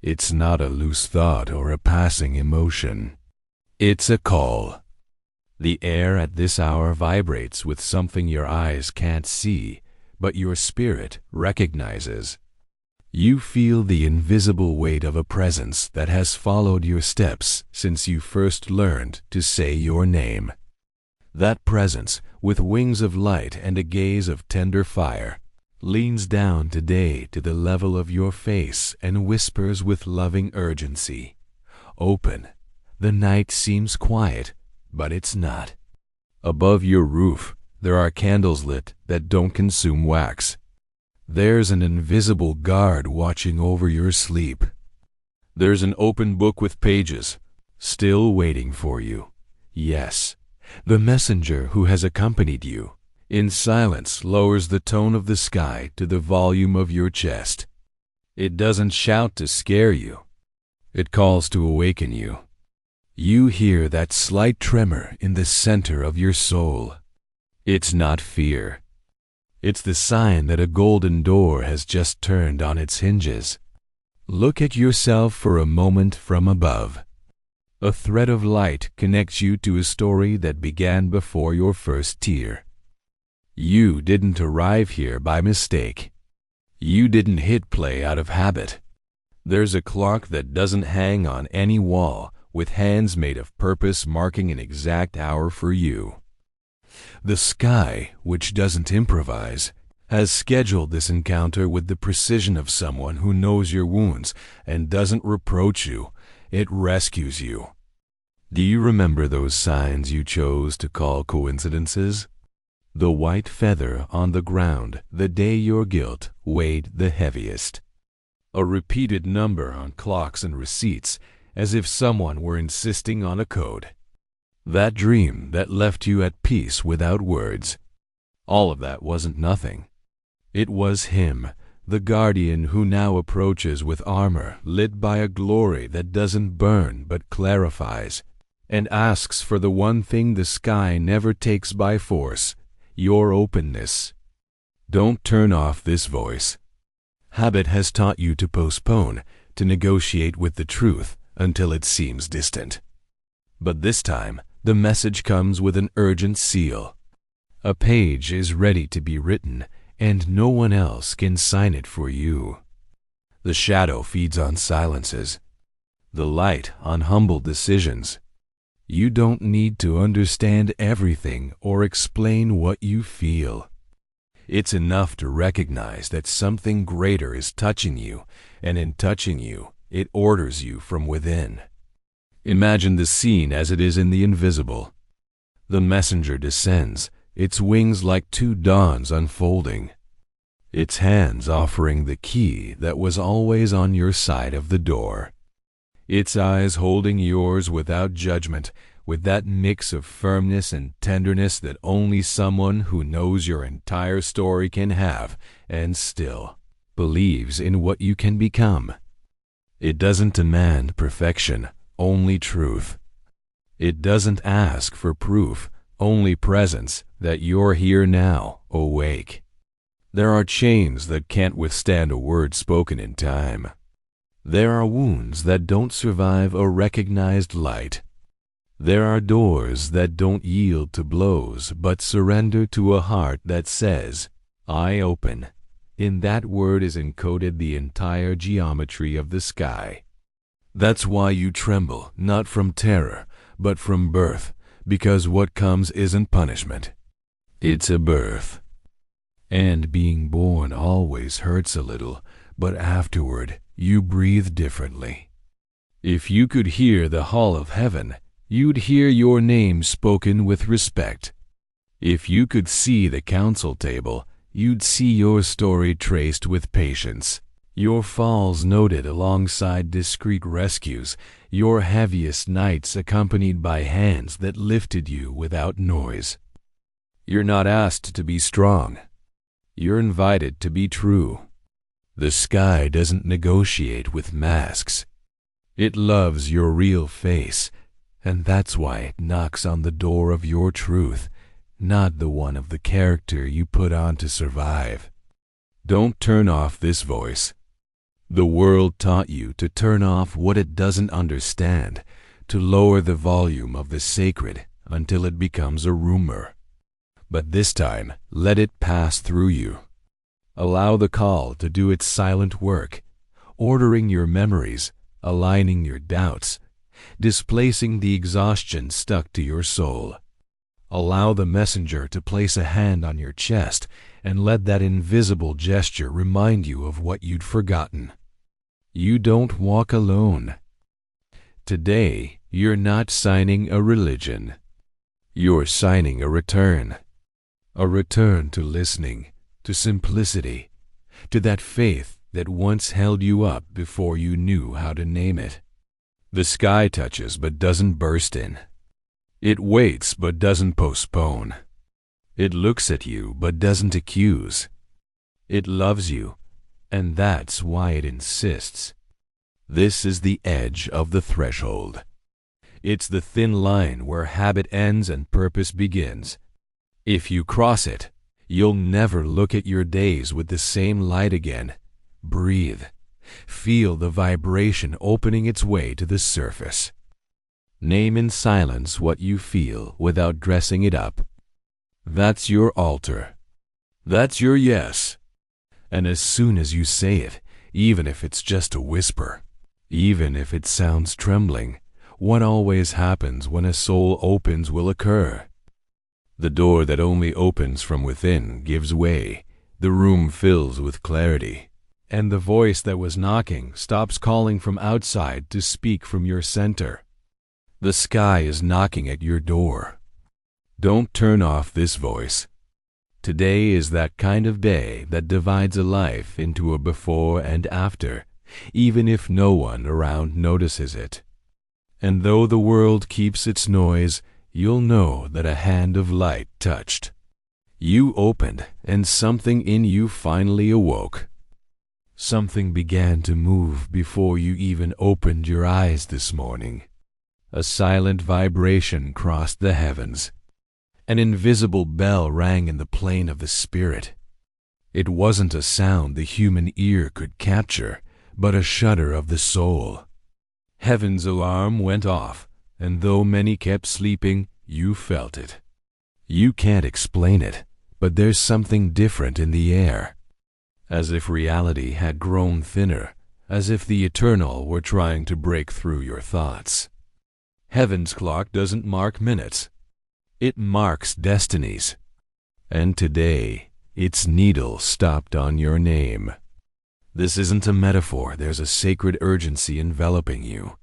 It's not a loose thought or a passing emotion. It's a call. The air at this hour vibrates with something your eyes can't see, but your spirit recognizes. You feel the invisible weight of a presence that has followed your steps since you first learned to say your name. That presence, with wings of light and a gaze of tender fire, leans down today to the level of your face and whispers with loving urgency. Open. The night seems quiet, but it's not. Above your roof, there are candles lit that don't consume wax. There's an invisible guard watching over your sleep. There's an open book with pages, still waiting for you. Yes, the messenger who has accompanied you, in silence, lowers the tone of the sky to the volume of your chest. It doesn't shout to scare you. It calls to awaken you. You hear that slight tremor in the center of your soul. It's not fear. It's the sign that a golden door has just turned on its hinges. Look at yourself for a moment from above. A thread of light connects you to a story that began before your first tear. You didn't arrive here by mistake. You didn't hit play out of habit. There's a clock that doesn't hang on any wall, with hands made of purpose marking an exact hour for you. The sky, which doesn't improvise, has scheduled this encounter with the precision of someone who knows your wounds and doesn't reproach you. It rescues you. Do you remember those signs you chose to call coincidences? The white feather on the ground the day your guilt weighed the heaviest. A repeated number on clocks and receipts, as if someone were insisting on a code. That dream that left you at peace without words. All of that wasn't nothing. It was him, the guardian who now approaches with armor lit by a glory that doesn't burn but clarifies, and asks for the one thing the sky never takes by force, your openness. Don't turn off this voice. Habit has taught you to postpone, to negotiate with the truth until it seems distant. But this time, the message comes with an urgent seal. A page is ready to be written, and no one else can sign it for you. The shadow feeds on silences, the light on humble decisions. You don't need to understand everything or explain what you feel. It's enough to recognize that something greater is touching you, and in touching you, it orders you from within. Imagine the scene as it is in the invisible. The messenger descends, its wings like two dawns unfolding, its hands offering the key that was always on your side of the door, its eyes holding yours without judgment, with that mix of firmness and tenderness that only someone who knows your entire story can have, and still believes in what you can become. It doesn't demand perfection, only truth. It doesn't ask for proof, only presence that you're here now, awake. There are chains that can't withstand a word spoken in time. There are wounds that don't survive a recognized light. There are doors that don't yield to blows but surrender to a heart that says, I open. In that word is encoded the entire geometry of the sky. That's why you tremble, not from terror, but from birth, because what comes isn't punishment. It's a birth. And being born always hurts a little, but afterward you breathe differently. If you could hear the hall of heaven, you'd hear your name spoken with respect. If you could see the council table, you'd see your story traced with patience, your falls noted alongside discreet rescues, your heaviest nights accompanied by hands that lifted you without noise. You're not asked to be strong. You're invited to be true. The sky doesn't negotiate with masks. It loves your real face, and that's why it knocks on the door of your truth, not the one of the character you put on to survive. Don't turn off this voice. The world taught you to turn off what it doesn't understand, to lower the volume of the sacred until it becomes a rumor. But this time, let it pass through you. Allow the call to do its silent work, ordering your memories, aligning your doubts, displacing the exhaustion stuck to your soul. Allow the messenger to place a hand on your chest and let that invisible gesture remind you of what you'd forgotten. You don't walk alone. Today, you're not signing a religion. You're signing a return. A return to listening, to simplicity, to that faith that once held you up before you knew how to name it. The sky touches but doesn't burst in. It waits but doesn't postpone. It looks at you but doesn't accuse. It loves you, and that's why it insists. This is the edge of the threshold. It's the thin line where habit ends and purpose begins. If you cross it, you'll never look at your days with the same light again. Breathe. Feel the vibration opening its way to the surface. Name in silence what you feel without dressing it up. That's your altar. That's your yes. And as soon as you say it, even if it's just a whisper, even if it sounds trembling, what always happens when a soul opens will occur. The door that only opens from within gives way, the room fills with clarity, and the voice that was knocking stops calling from outside to speak from your center. The sky is knocking at your door. Don't turn off this voice. Today is that kind of day that divides a life into a before and after, even if no one around notices it. And though the world keeps its noise, you'll know that a hand of light touched. You opened, and something in you finally awoke. Something began to move before you even opened your eyes this morning. A silent vibration crossed the heavens. An invisible bell rang in the plane of the spirit. It wasn't a sound the human ear could capture, but a shudder of the soul. Heaven's alarm went off, and though many kept sleeping, you felt it. You can't explain it, but there's something different in the air. As if reality had grown thinner, as if the eternal were trying to break through your thoughts. Heaven's clock doesn't mark minutes. It marks destinies. And today, its needle stopped on your name. This isn't a metaphor, there's a sacred urgency enveloping you.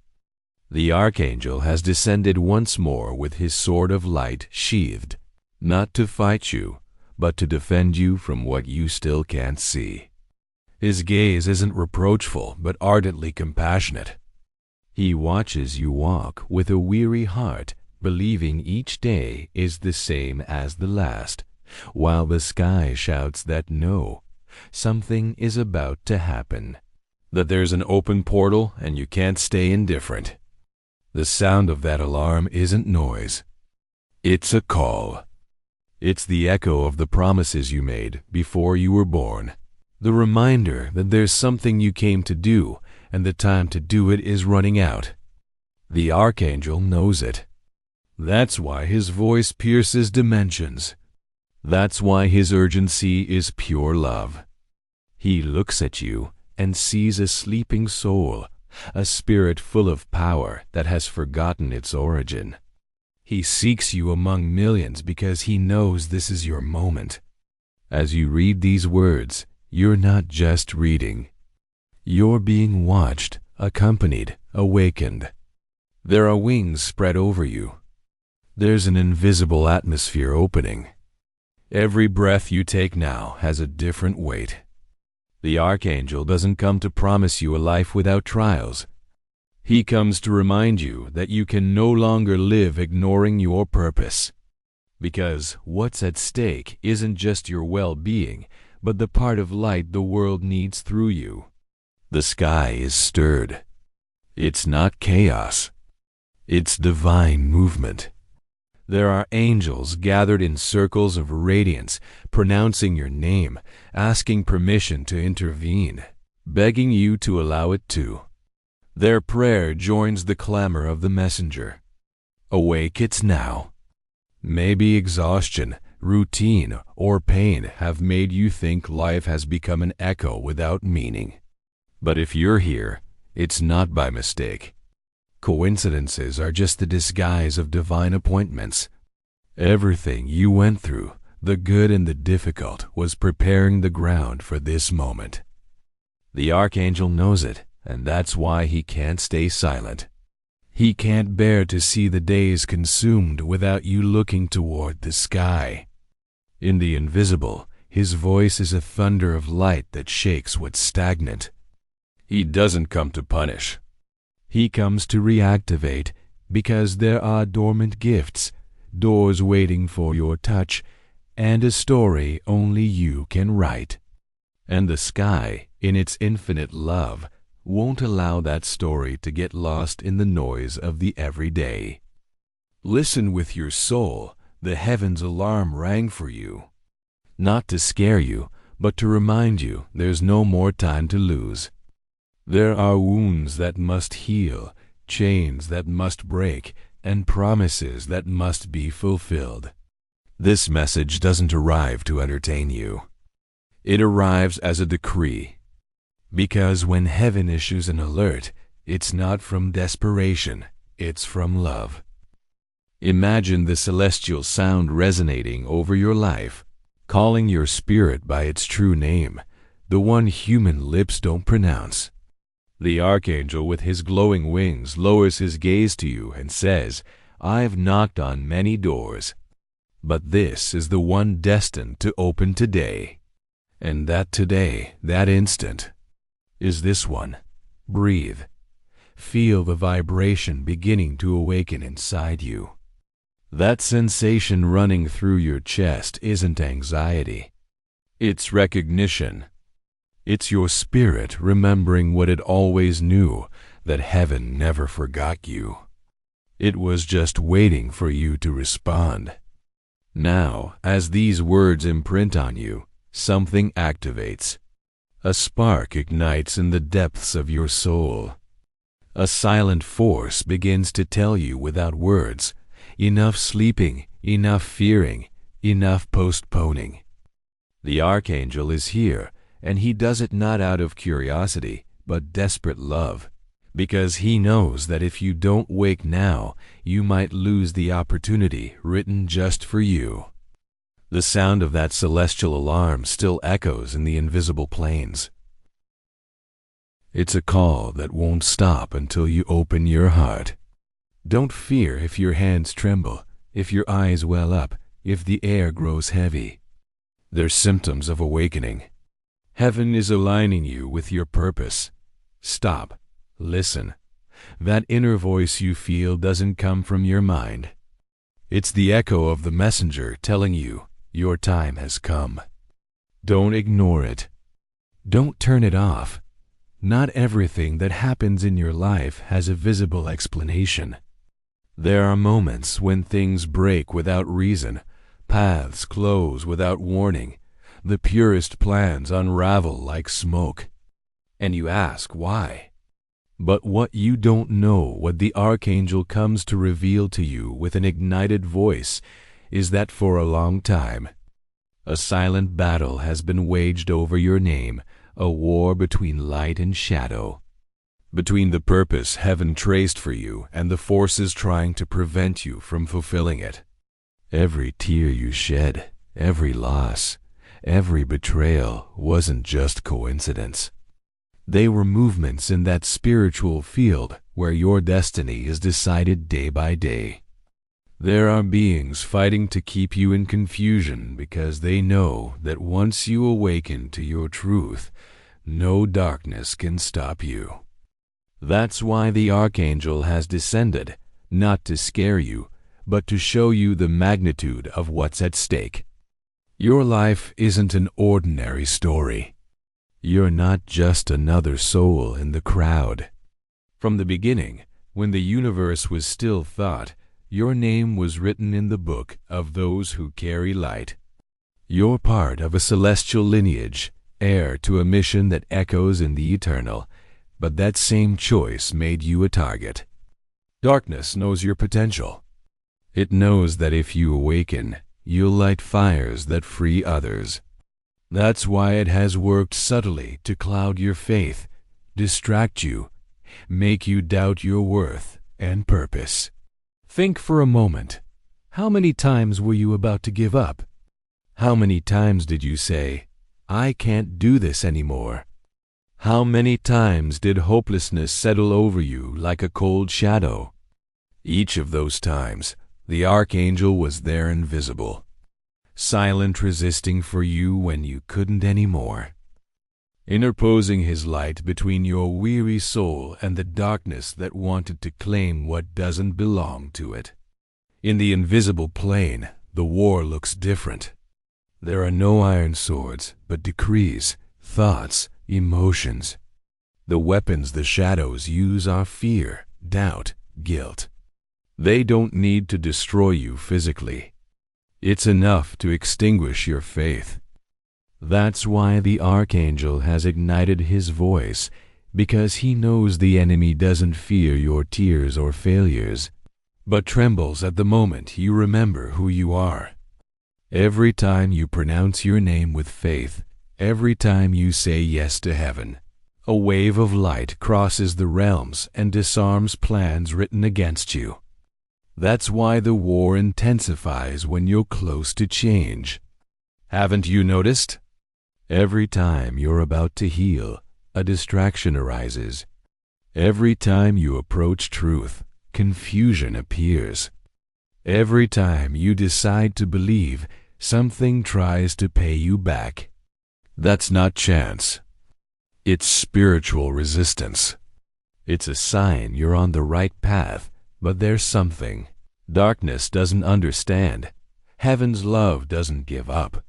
The Archangel has descended once more with his sword of light sheathed, not to fight you, but to defend you from what you still can't see. His gaze isn't reproachful, but ardently compassionate. He watches you walk with a weary heart, believing each day is the same as the last, while the sky shouts that no, something is about to happen, that there's an open portal and you can't stay indifferent. The sound of that alarm isn't noise. It's a call. It's the echo of the promises you made before you were born, the reminder that there's something you came to do and the time to do it is running out. The Archangel knows it. That's why his voice pierces dimensions. That's why his urgency is pure love. He looks at you and sees a sleeping soul, a spirit full of power that has forgotten its origin. He seeks you among millions because he knows this is your moment. As you read these words, you're not just reading. You're being watched, accompanied, awakened. There are wings spread over you. There's an invisible atmosphere opening. Every breath you take now has a different weight. The Archangel doesn't come to promise you a life without trials. He comes to remind you that you can no longer live ignoring your purpose. Because what's at stake isn't just your well-being, but the part of light the world needs through you. The sky is stirred. It's not chaos. It's divine movement. There are angels gathered in circles of radiance, pronouncing your name, asking permission to intervene. begging you to allow it to. Their prayer joins the clamor of the messenger. Awake it's now. Maybe exhaustion, routine, or pain have made you think life has become an echo without meaning. But if you're here, it's not by mistake. Coincidences are just the disguise of divine appointments. Everything you went through, the good and the difficult, was preparing the ground for this moment. The Archangel knows it, and that's why he can't stay silent. He can't bear to see the days consumed without you looking toward the sky. In the invisible, his voice is a thunder of light that shakes what's stagnant. He doesn't come to punish. He comes to reactivate, because there are dormant gifts, doors waiting for your touch, and a story only you can write. And the sky, in its infinite love, won't allow that story to get lost in the noise of the everyday. Listen with your soul. The heavens' alarm rang for you. Not to scare you, but to remind you there's no more time to lose. There are wounds that must heal, chains that must break, and promises that must be fulfilled. This message doesn't arrive to entertain you. It arrives as a decree. Because when heaven issues an alert, it's not from desperation, it's from love. Imagine the celestial sound resonating over your life, calling your spirit by its true name, the one human lips don't pronounce. The Archangel with his glowing wings lowers his gaze to you and says, "I've knocked on many doors, but this is the one destined to open today." And that today, that instant, is this one. Breathe. Feel the vibration beginning to awaken inside you. That sensation running through your chest isn't anxiety. It's recognition. It's your spirit remembering what it always knew, that heaven never forgot you. It was just waiting for you to respond. Now, as these words imprint on you, something activates. A spark ignites in the depths of your soul. A silent force begins to tell you without words, enough sleeping, enough fearing, enough postponing. The Archangel is here, and he does it not out of curiosity, but desperate love, because he knows that if you don't wake now, you might lose the opportunity written just for you. The sound of that celestial alarm still echoes in the invisible plains. It's a call that won't stop until you open your heart. Don't fear if your hands tremble, if your eyes well up, if the air grows heavy. They're symptoms of awakening. Heaven is aligning you with your purpose. Stop. Listen. That inner voice you feel doesn't come from your mind. It's the echo of the messenger telling you your time has come. Don't ignore it. Don't turn it off. Not everything that happens in your life has a visible explanation. There are moments when things break without reason, paths close without warning, the purest plans unravel like smoke. And you ask why. But what you don't know, what the Archangel comes to reveal to you with an ignited voice, is that for a long time, a silent battle has been waged over your name, a war between light and shadow, between the purpose heaven traced for you and the forces trying to prevent you from fulfilling it. Every tear you shed, every loss, every betrayal wasn't just coincidence. They were movements in that spiritual field where your destiny is decided day by day. There are beings fighting to keep you in confusion because they know that once you awaken to your truth, no darkness can stop you. That's why the Archangel has descended, not to scare you, but to show you the magnitude of what's at stake. Your life isn't an ordinary story. You're not just another soul in the crowd. From the beginning, when the universe was still thought, your name was written in the book of those who carry light. You're part of a celestial lineage, heir to a mission that echoes in the eternal, but that same choice made you a target. Darkness knows your potential. It knows that if you awaken, you'll light fires that free others. That's why it has worked subtly to cloud your faith, distract you, make you doubt your worth and purpose. Think for a moment. How many times were you about to give up? How many times did you say, "I can't do this anymore"? How many times did hopelessness settle over you like a cold shadow? Each of those times, the Archangel was there invisible, silent, resisting for you when you couldn't anymore, interposing his light between your weary soul and the darkness that wanted to claim what doesn't belong to it. In the invisible plane, the war looks different. There are no iron swords, but decrees, thoughts, emotions. The weapons the shadows use are fear, doubt, guilt. They don't need to destroy you physically. It's enough to extinguish your faith. That's why the Archangel has ignited his voice, because he knows the enemy doesn't fear your tears or failures, but trembles at the moment you remember who you are. Every time you pronounce your name with faith, every time you say yes to heaven, a wave of light crosses the realms and disarms plans written against you. That's why the war intensifies when you're close to change. Haven't you noticed? Every time you're about to heal, a distraction arises. Every time you approach truth, confusion appears. Every time you decide to believe, something tries to pay you back. That's not chance. It's spiritual resistance. It's a sign you're on the right path, but there's something darkness doesn't understand. Heaven's love doesn't give up.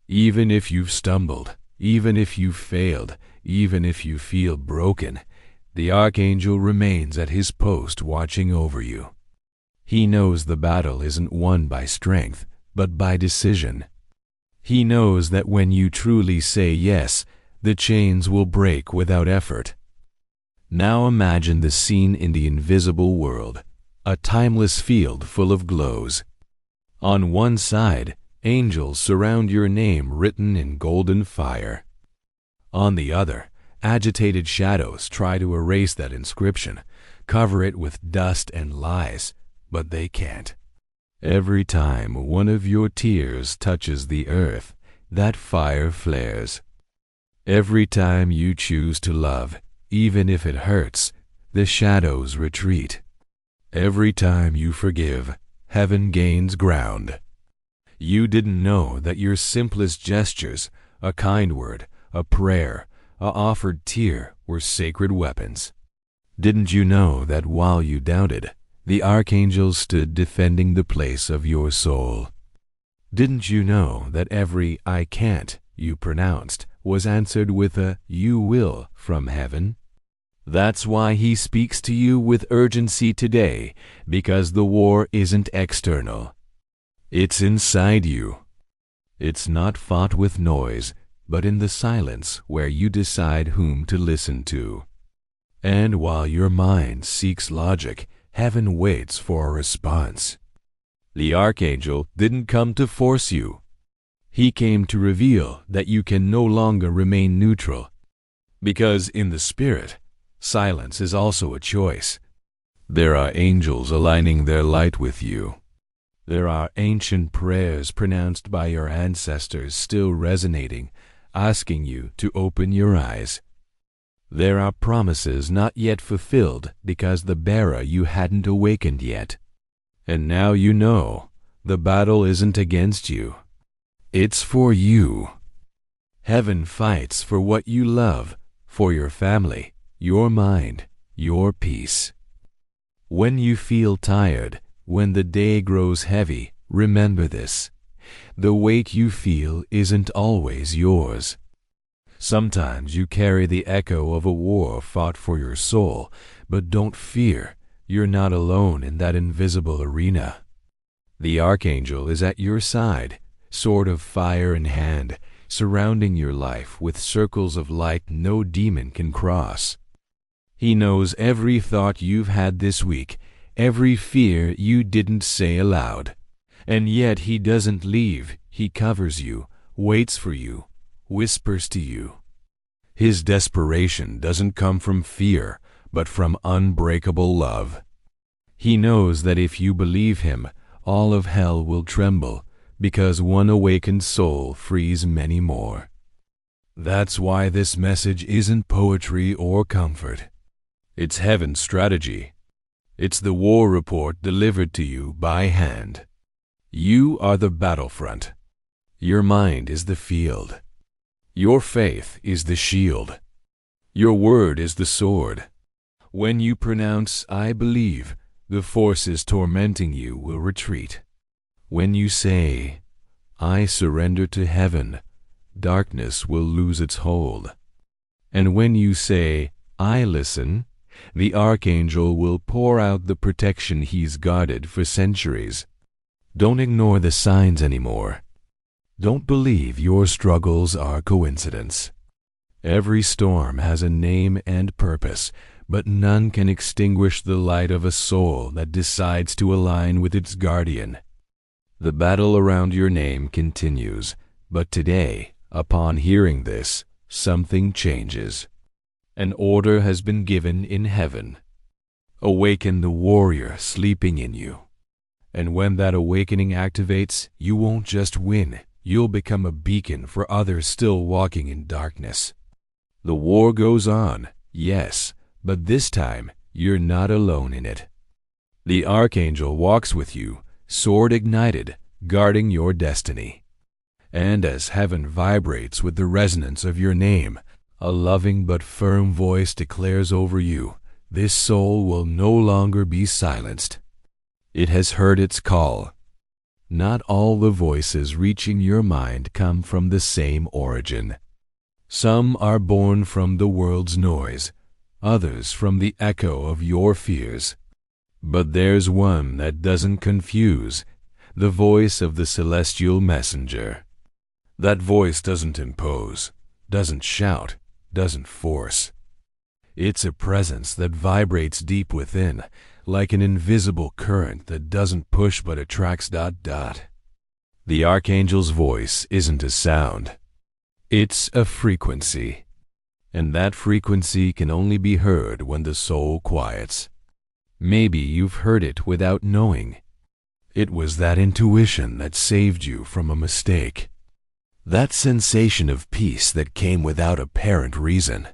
Even if you've stumbled, even if you've failed, even if you feel broken, the Archangel remains at his post watching over you. He knows the battle isn't won by strength, but by decision. He knows that when you truly say yes, the chains will break without effort. Now imagine the scene in the invisible world, a timeless field full of glows. On one side, angels surround your name written in golden fire. On the other, agitated shadows try to erase that inscription, cover it with dust and lies, but they can't. Every time one of your tears touches the earth, that fire flares. Every time you choose to love, even if it hurts, the shadows retreat. Every time you forgive, heaven gains ground. You didn't know that your simplest gestures, a kind word, a prayer, a offered tear, were sacred weapons. Didn't you know that while you doubted, the Archangel stood defending the place of your soul? Didn't you know that every "I can't" you pronounced was answered with a "You will" from heaven? That's why he speaks to you with urgency today, because the war isn't external. It's inside you. It's not fought with noise, but in the silence where you decide whom to listen to. And while your mind seeks logic, heaven waits for a response. The Archangel didn't come to force you. He came to reveal that you can no longer remain neutral. Because in the spirit, silence is also a choice. There are angels aligning their light with you. There are ancient prayers pronounced by your ancestors still resonating, asking you to open your eyes. There are promises not yet fulfilled because the bearer you hadn't awakened yet. And now you know the battle isn't against you. It's for you. Heaven fights for what you love, for your family, your mind, your peace. When you feel tired, when the day grows heavy, remember this. The weight you feel isn't always yours. Sometimes you carry the echo of a war fought for your soul, but don't fear, you're not alone in that invisible arena. The Archangel is at your side, sword of fire in hand, surrounding your life with circles of light no demon can cross. He knows every thought you've had this week, every fear you didn't say aloud. And yet he doesn't leave. He covers you, waits for you, whispers to you. His desperation doesn't come from fear, but from unbreakable love. He knows that if you believe him, all of hell will tremble, because one awakened soul frees many more. That's why this message isn't poetry or comfort. It's heaven's strategy. It's the war report delivered to you by hand. You are the battlefront. Your mind is the field. Your faith is the shield. Your word is the sword. When you pronounce, "I believe," the forces tormenting you will retreat. When you say, "I surrender to heaven," darkness will lose its hold. And when you say, "I listen," the Archangel will pour out the protection he's guarded for centuries. Don't ignore the signs anymore. Don't believe your struggles are coincidence. Every storm has a name and purpose, but none can extinguish the light of a soul that decides to align with its guardian. The battle around your name continues, but today, upon hearing this, something changes. An order has been given in heaven. Awaken the warrior sleeping in you. And when that awakening activates, you won't just win, you'll become a beacon for others still walking in darkness. The war goes on, yes, but this time you're not alone in it. The Archangel walks with you, sword ignited, guarding your destiny. And as heaven vibrates with the resonance of your name, a loving but firm voice declares over you, this soul will no longer be silenced. It has heard its call. Not all the voices reaching your mind come from the same origin. Some are born from the world's noise, others from the echo of your fears. But there's one that doesn't confuse, the voice of the celestial messenger. That voice doesn't impose, doesn't shout, doesn't force. It's a presence that vibrates deep within, like an invisible current that doesn't push but attracts. The Archangel's voice isn't a sound. It's a frequency. And that frequency can only be heard when the soul quiets. Maybe you've heard it without knowing. It was that intuition that saved you from a mistake. That sensation of peace that came without apparent reason.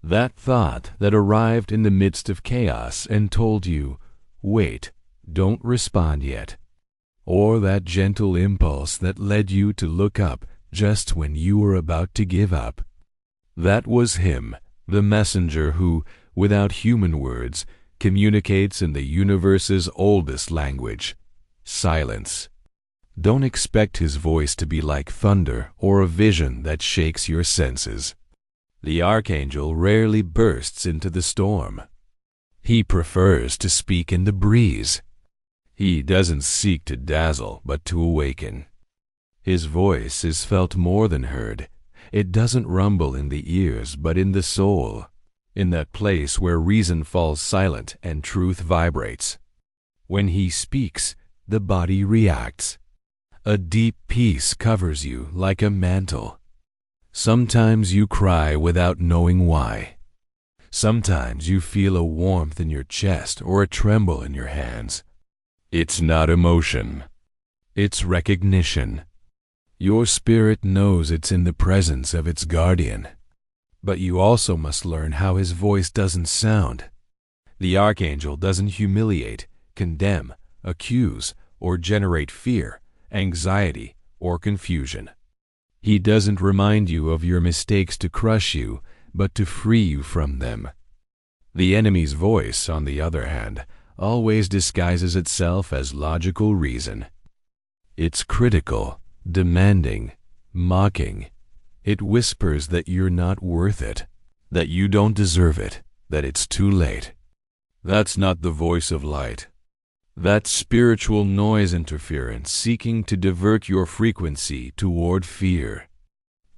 That thought that arrived in the midst of chaos and told you, wait, don't respond yet. Or that gentle impulse that led you to look up just when you were about to give up. That was him, the messenger who, without human words, communicates in the universe's oldest language, silence. Don't expect his voice to be like thunder or a vision that shakes your senses. The Archangel rarely bursts into the storm. He prefers to speak in the breeze. He doesn't seek to dazzle, but to awaken. His voice is felt more than heard. It doesn't rumble in the ears, but in the soul, in that place where reason falls silent and truth vibrates. When he speaks, the body reacts. A deep peace covers you like a mantle. Sometimes you cry without knowing why. Sometimes you feel a warmth in your chest or a tremble in your hands. It's not emotion. It's recognition. Your spirit knows it's in the presence of its guardian. But you also must learn how his voice doesn't sound. The Archangel doesn't humiliate, condemn, accuse, or generate fear, anxiety, or confusion. He doesn't remind you of your mistakes to crush you, but to free you from them. The enemy's voice, on the other hand, always disguises itself as logical reason. It's critical, demanding, mocking. It whispers that you're not worth it, that you don't deserve it, that it's too late. That's not the voice of light. That's spiritual noise interference seeking to divert your frequency toward fear.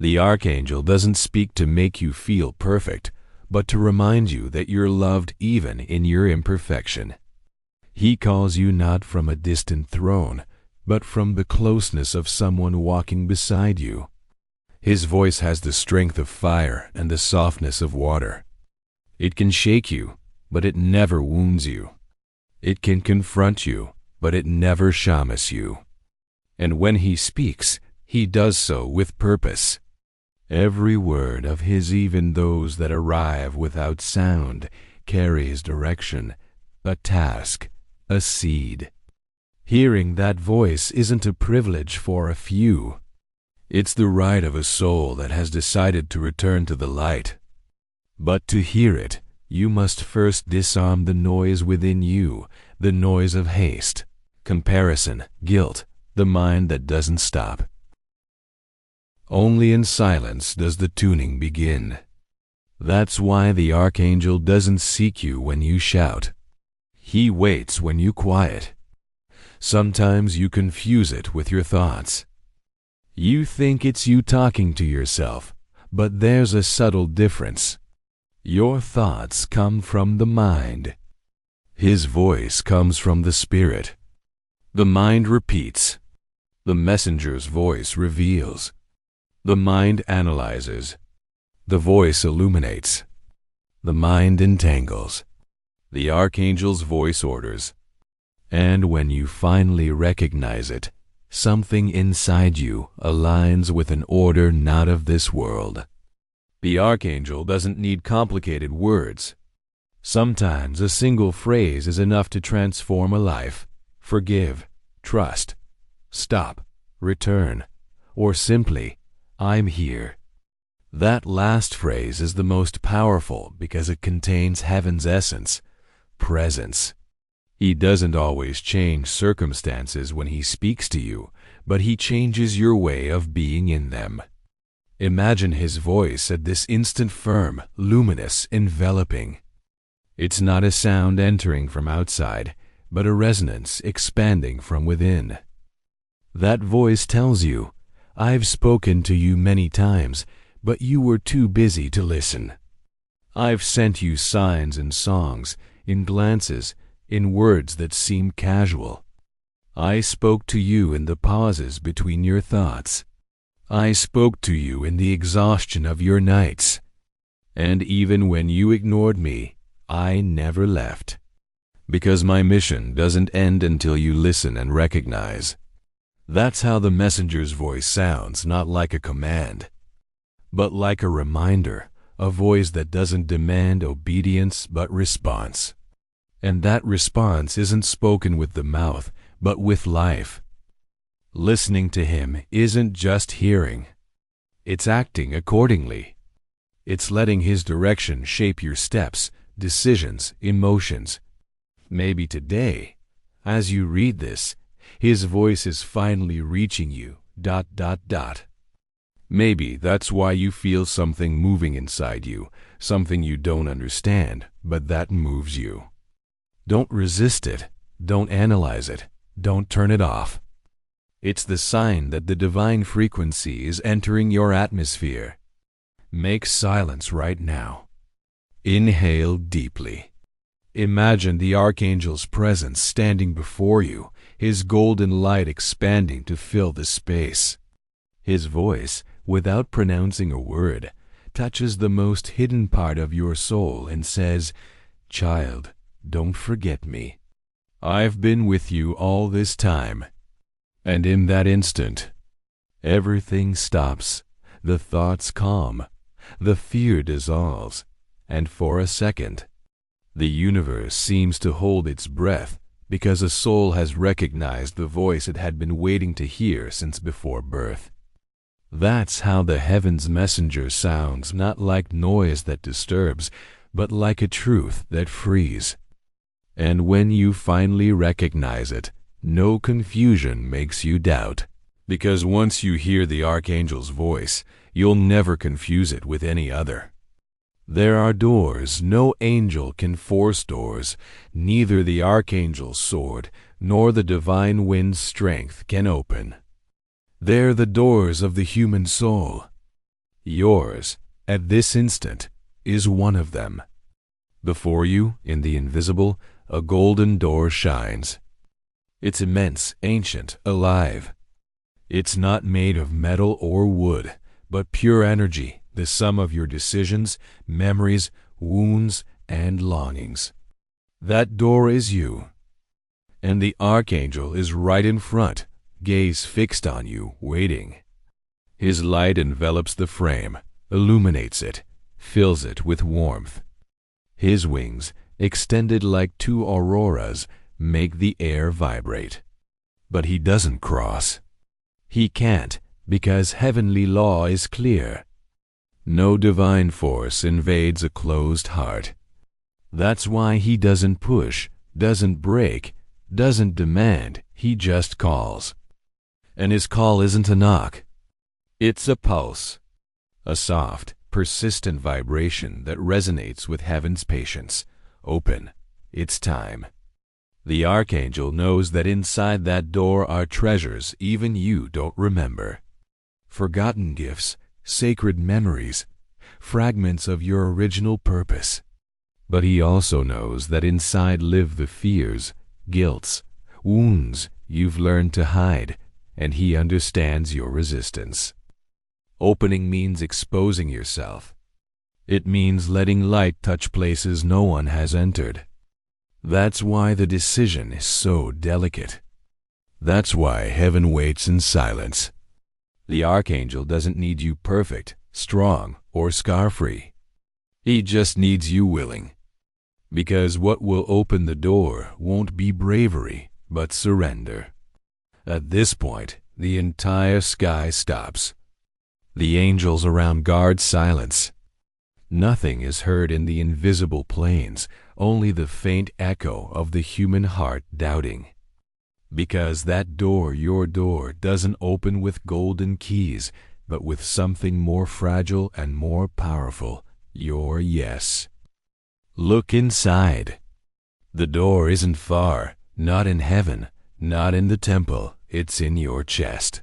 The Archangel doesn't speak to make you feel perfect, but to remind you that you're loved even in your imperfection. He calls you not from a distant throne, but from the closeness of someone walking beside you. His voice has the strength of fire and the softness of water. It can shake you, but it never wounds you. It can confront you, but it never shames you. And when he speaks, he does so with purpose. Every word of his, even those that arrive without sound, carries direction, a task, a seed. Hearing that voice isn't a privilege for a few. It's the right of a soul that has decided to return to the light. But to hear it, you must first disarm the noise within you, the noise of haste, comparison, guilt, the mind that doesn't stop. Only in silence does the tuning begin. That's why the Archangel doesn't seek you when you shout. He waits when you quiet. Sometimes you confuse it with your thoughts. You think it's you talking to yourself, but there's a subtle difference. Your thoughts come from the mind. His voice comes from the spirit. The mind repeats. The messenger's voice reveals. The mind analyzes. The voice illuminates. The mind entangles. The Archangel's voice orders. And when you finally recognize it, something inside you aligns with an order not of this world. The Archangel doesn't need complicated words. Sometimes a single phrase is enough to transform a life. Forgive, trust, stop, return, or simply, I'm here. That last phrase is the most powerful because it contains heaven's essence, presence. He doesn't always change circumstances when he speaks to you, but he changes your way of being in them. Imagine his voice at this instant firm, luminous, enveloping. It's not a sound entering from outside, but a resonance expanding from within. That voice tells you, I've spoken to you many times, but you were too busy to listen. I've sent you signs in songs, in glances, in words that seem casual. I spoke to you in the pauses between your thoughts. I spoke to you in the exhaustion of your nights. And even when you ignored me, I never left. Because my mission doesn't end until you listen and recognize. That's how the messenger's voice sounds, not like a command, but like a reminder, a voice that doesn't demand obedience but response. And that response isn't spoken with the mouth, but with life. Listening to him isn't just hearing. It's acting accordingly. It's letting his direction shape your steps, decisions, emotions. Maybe today, as you read this, his voice is finally reaching you, ... Maybe that's why you feel something moving inside you, something you don't understand, but that moves you. Don't resist it. Don't analyze it. Don't turn it off. It's the sign that the divine frequency is entering your atmosphere. Make silence right now. Inhale deeply. Imagine the Archangel's presence standing before you, his golden light expanding to fill the space. His voice, without pronouncing a word, touches the most hidden part of your soul and says, Child, don't forget me. I've been with you all this time. And in that instant, everything stops, the thoughts calm, the fear dissolves, and for a second, the universe seems to hold its breath because a soul has recognized the voice it had been waiting to hear since before birth. That's how the heaven's messenger sounds, not like noise that disturbs, but like a truth that frees. And when you finally recognize it, no confusion makes you doubt, because once you hear the Archangel's voice, you'll never confuse it with any other. There are doors no angel can force doors, neither the Archangel's sword nor the divine wind's strength can open. They're the doors of the human soul. Yours, at this instant, is one of them. Before you, in the invisible, a golden door shines. It's immense, ancient, alive. It's not made of metal or wood, but pure energy, the sum of your decisions, memories, wounds, and longings. That door is you. And the Archangel is right in front, gaze fixed on you, waiting. His light envelops the frame, illuminates it, fills it with warmth. His wings, extended like two auroras, make the air vibrate. But he doesn't cross. He can't, because heavenly law is clear. No divine force invades a closed heart. That's why he doesn't push, doesn't break, doesn't demand, he just calls. And his call isn't a knock. It's a pulse, a soft, persistent vibration that resonates with heaven's patience. Open, it's time. The Archangel knows that inside that door are treasures even you don't remember. Forgotten gifts, sacred memories, fragments of your original purpose. But he also knows that inside live the fears, guilts, wounds you've learned to hide, and he understands your resistance. Opening means exposing yourself. It means letting light touch places no one has entered. That's why the decision is so delicate. That's why heaven waits in silence. The Archangel doesn't need you perfect, strong, or scar-free. He just needs you willing. Because what will open the door won't be bravery, but surrender. At this point, the entire sky stops. The angels around guard silence. Nothing is heard in the invisible plains, only the faint echo of the human heart doubting. Because that door, your door, doesn't open with golden keys, but with something more fragile and more powerful, your yes. Look inside. The door isn't far, not in heaven, not in the temple, it's in your chest.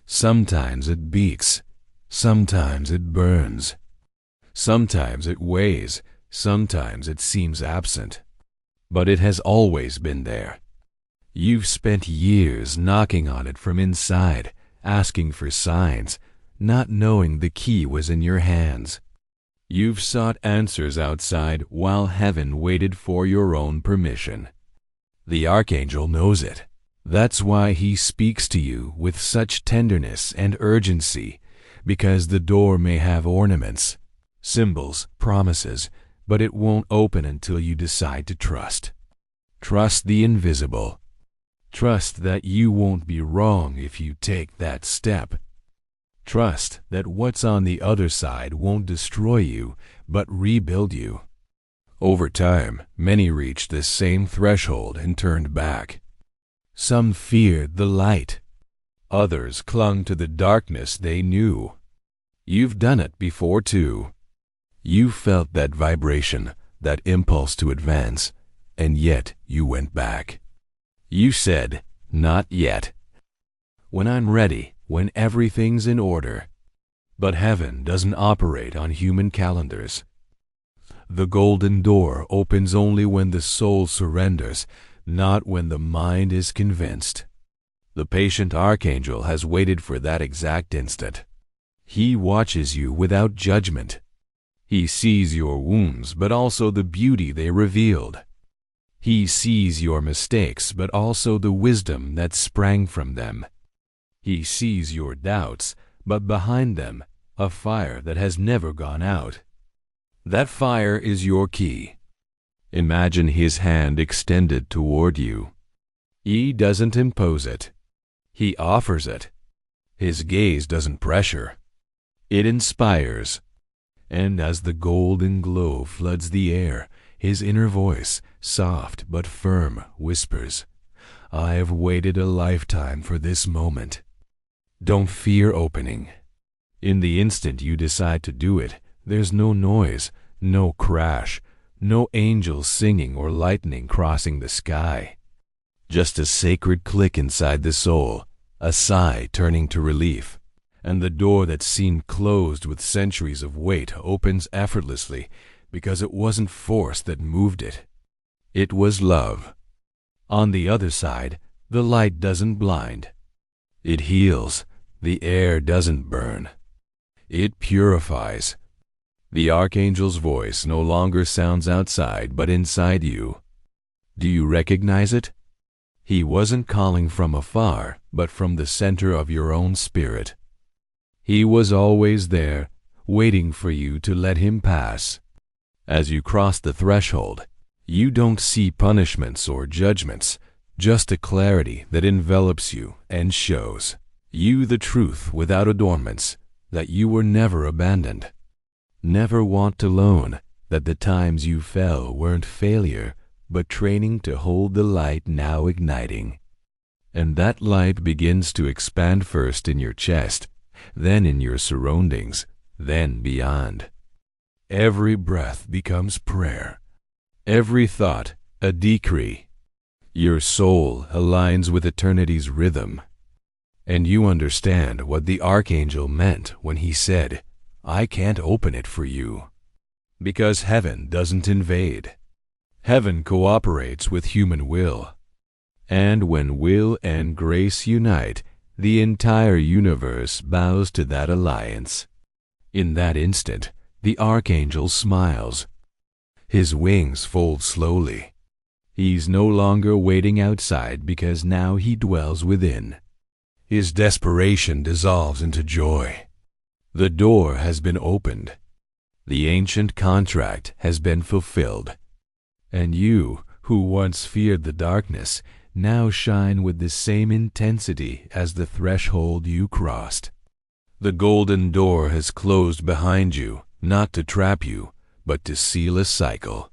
Sometimes it beats, sometimes it burns. Sometimes it weighs, sometimes it seems absent. But it has always been there. You've spent years knocking on it from inside, asking for signs, not knowing the key was in your hands. You've sought answers outside while heaven waited for your own permission. The Archangel knows it. That's why he speaks to you with such tenderness and urgency, because the door may have ornaments, symbols, promises, but it won't open until you decide to trust. Trust the invisible. Trust that you won't be wrong if you take that step. Trust that what's on the other side won't destroy you, but rebuild you. Over time, many reached this same threshold and turned back. Some feared the light. Others clung to the darkness they knew. You've done it before too. You felt that vibration, that impulse to advance, and yet you went back. You said, "Not yet. When I'm ready, when everything's in order." But heaven doesn't operate on human calendars. The golden door opens only when the soul surrenders, not when the mind is convinced. The patient Archangel has waited for that exact instant. He watches you without judgment. He sees your wounds, but also the beauty they revealed. He sees your mistakes, but also the wisdom that sprang from them. He sees your doubts, but behind them, a fire that has never gone out. That fire is your key. Imagine his hand extended toward you. He doesn't impose it. He offers it. His gaze doesn't pressure. It inspires. And as the golden glow floods the air, his inner voice, soft but firm, whispers, "I have waited a lifetime for this moment." Don't fear opening. In the instant you decide to do it, there's no noise, no crash, no angels singing or lightning crossing the sky. Just a sacred click inside the soul, a sigh turning to relief, and the door that seemed closed with centuries of weight opens effortlessly because it wasn't force that moved it. It was love. On the other side, the light doesn't blind. It heals. The air doesn't burn. It purifies. The Archangel's voice no longer sounds outside but inside you. Do you recognize it? He wasn't calling from afar, but from the center of your own spirit. He was always there, waiting for you to let him pass. As you cross the threshold, you don't see punishments or judgments, just a clarity that envelops you and shows you the truth without adornments, that you were never abandoned, never walked alone, that the times you fell weren't failure, but training to hold the light now igniting. And that light begins to expand first in your chest, then in your surroundings, then beyond. Every breath becomes prayer. Every thought a decree. Your soul aligns with eternity's rhythm. And you understand what the Archangel meant when he said, I can't open it for you. Because heaven doesn't invade. Heaven cooperates with human will. And when will and grace unite, the entire universe bows to that alliance. In that instant, the Archangel smiles. His wings fold slowly. He's no longer waiting outside because now he dwells within. His desperation dissolves into joy. The door has been opened. The ancient contract has been fulfilled. And you, who once feared the darkness, now shine with the same intensity as the threshold you crossed. The golden door has closed behind you, not to trap you, but to seal a cycle.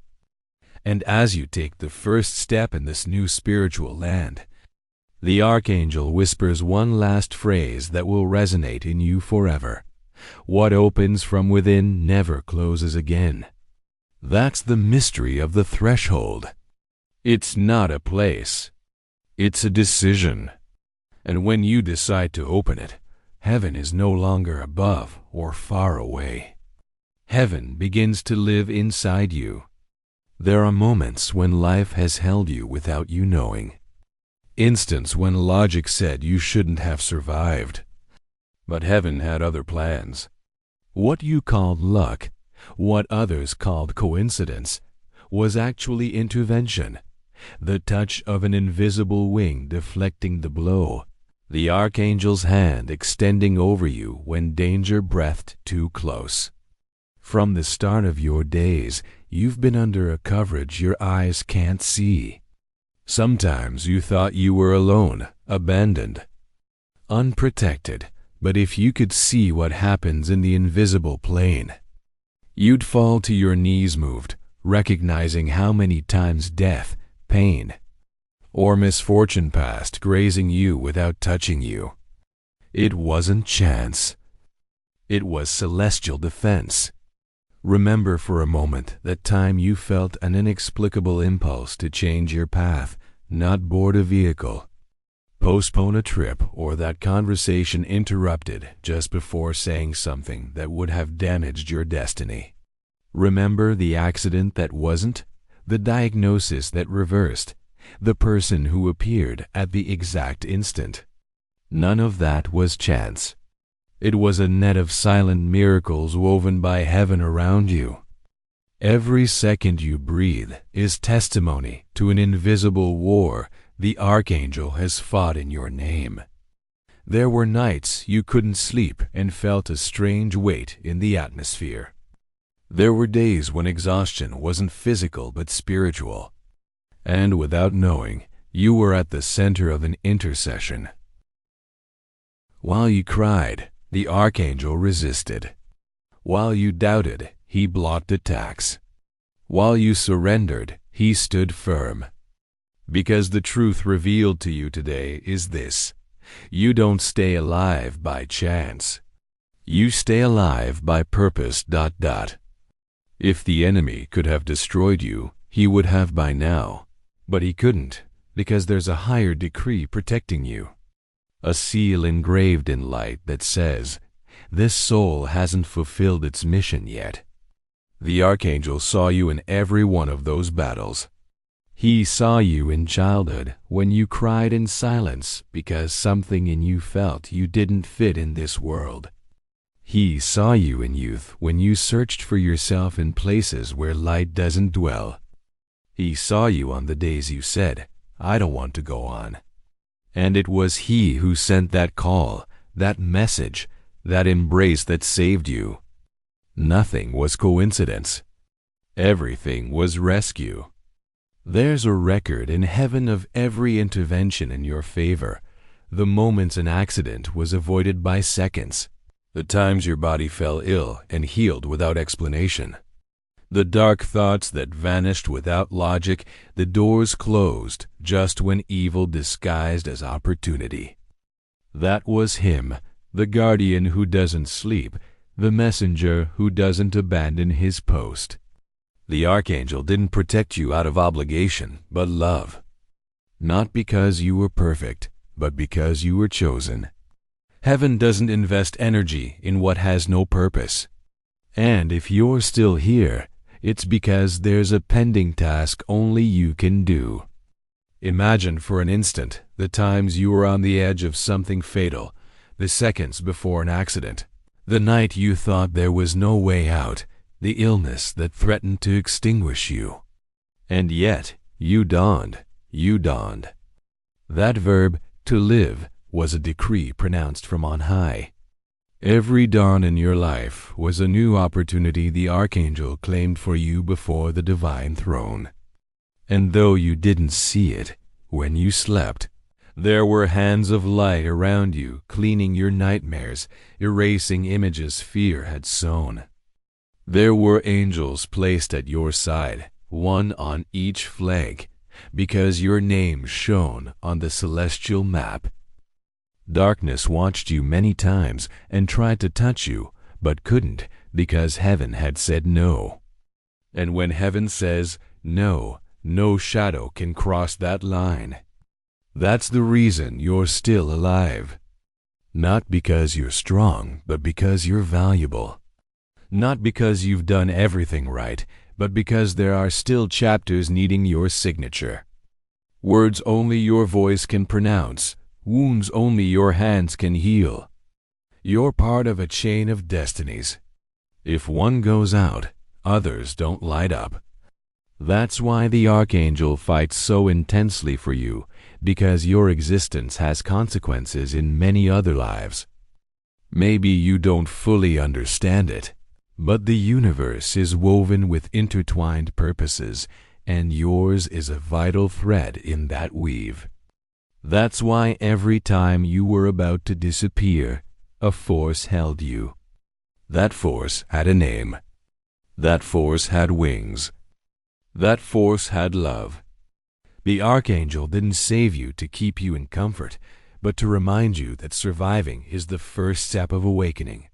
And as you take the first step in this new spiritual land, the Archangel whispers one last phrase that will resonate in you forever. What opens from within never closes again. That's the mystery of the threshold. It's not a place. It's a decision. And when you decide to open it, heaven is no longer above or far away. Heaven begins to live inside you. There are moments when life has held you without you knowing. Instants when logic said you shouldn't have survived. But heaven had other plans. What you called luck, what others called coincidence, was actually intervention. The touch of an invisible wing deflecting the blow. The Archangel's hand extending over you when danger breathed too close. From the start of your days, you've been under a coverage your eyes can't see. Sometimes you thought you were alone, abandoned, unprotected, but if you could see what happens in the invisible plane, you'd fall to your knees moved, recognizing how many times death, pain, or misfortune passed grazing you without touching you. It wasn't chance. It was celestial defense. Remember for a moment that time you felt an inexplicable impulse to change your path, not board a vehicle, postpone a trip, or that conversation interrupted just before saying something that would have damaged your destiny. Remember the accident that wasn't, the diagnosis that reversed, the person who appeared at the exact instant. None of that was chance. It was a net of silent miracles woven by heaven around you. Every second you breathe is testimony to an invisible war the Archangel has fought in your name. There were nights you couldn't sleep and felt a strange weight in the atmosphere. There were days when exhaustion wasn't physical but spiritual. And without knowing, you were at the center of an intercession. While you cried, the Archangel resisted. While you doubted, he blocked attacks. While you surrendered, he stood firm. Because the truth revealed to you today is this: you don't stay alive by chance. You stay alive by purpose. If the enemy could have destroyed you, he would have by now. But he couldn't, because there's a higher decree protecting you. A seal engraved in light that says, This soul hasn't fulfilled its mission yet. The Archangel saw you in every one of those battles. He saw you in childhood when you cried in silence because something in you felt you didn't fit in this world. He saw you in youth when you searched for yourself in places where light doesn't dwell. He saw you on the days you said, "I don't want to go on." And it was He who sent that call, that message, that embrace that saved you. Nothing was coincidence. Everything was rescue. There's a record in heaven of every intervention in your favor. The moments an accident was avoided by seconds. The times your body fell ill and healed without explanation. The dark thoughts that vanished without logic, the doors closed just when evil disguised as opportunity. That was Him, the guardian who doesn't sleep, the messenger who doesn't abandon his post. The Archangel didn't protect you out of obligation, but love. Not because you were perfect, but because you were chosen. Heaven doesn't invest energy in what has no purpose. And if you're still here, it's because there's a pending task only you can do. Imagine for an instant the times you were on the edge of something fatal, the seconds before an accident, the night you thought there was no way out, the illness that threatened to extinguish you. And yet, you dawned. That verb, to live, was a decree pronounced from on high. Every dawn in your life was a new opportunity the Archangel claimed for you before the divine throne. And though you didn't see it, when you slept, there were hands of light around you, cleaning your nightmares, erasing images fear had sown. There were angels placed at your side, one on each flank, because your name shone on the celestial map. Darkness watched you many times and tried to touch you, but couldn't because heaven had said no. And when heaven says no, no shadow can cross that line. That's the reason you're still alive. Not because you're strong, but because you're valuable. Not because you've done everything right, but because there are still chapters needing your signature. Words only your voice can pronounce, wounds only your hands can heal. You're part of a chain of destinies. If one goes out, others don't light up. That's why the Archangel fights so intensely for you, because your existence has consequences in many other lives. Maybe you don't fully understand it, but the universe is woven with intertwined purposes, and yours is a vital thread in that weave. That's why every time you were about to disappear, a force held you. That force had a name. That force had wings. That force had love. The Archangel didn't save you to keep you in comfort, but to remind you that surviving is the first step of awakening.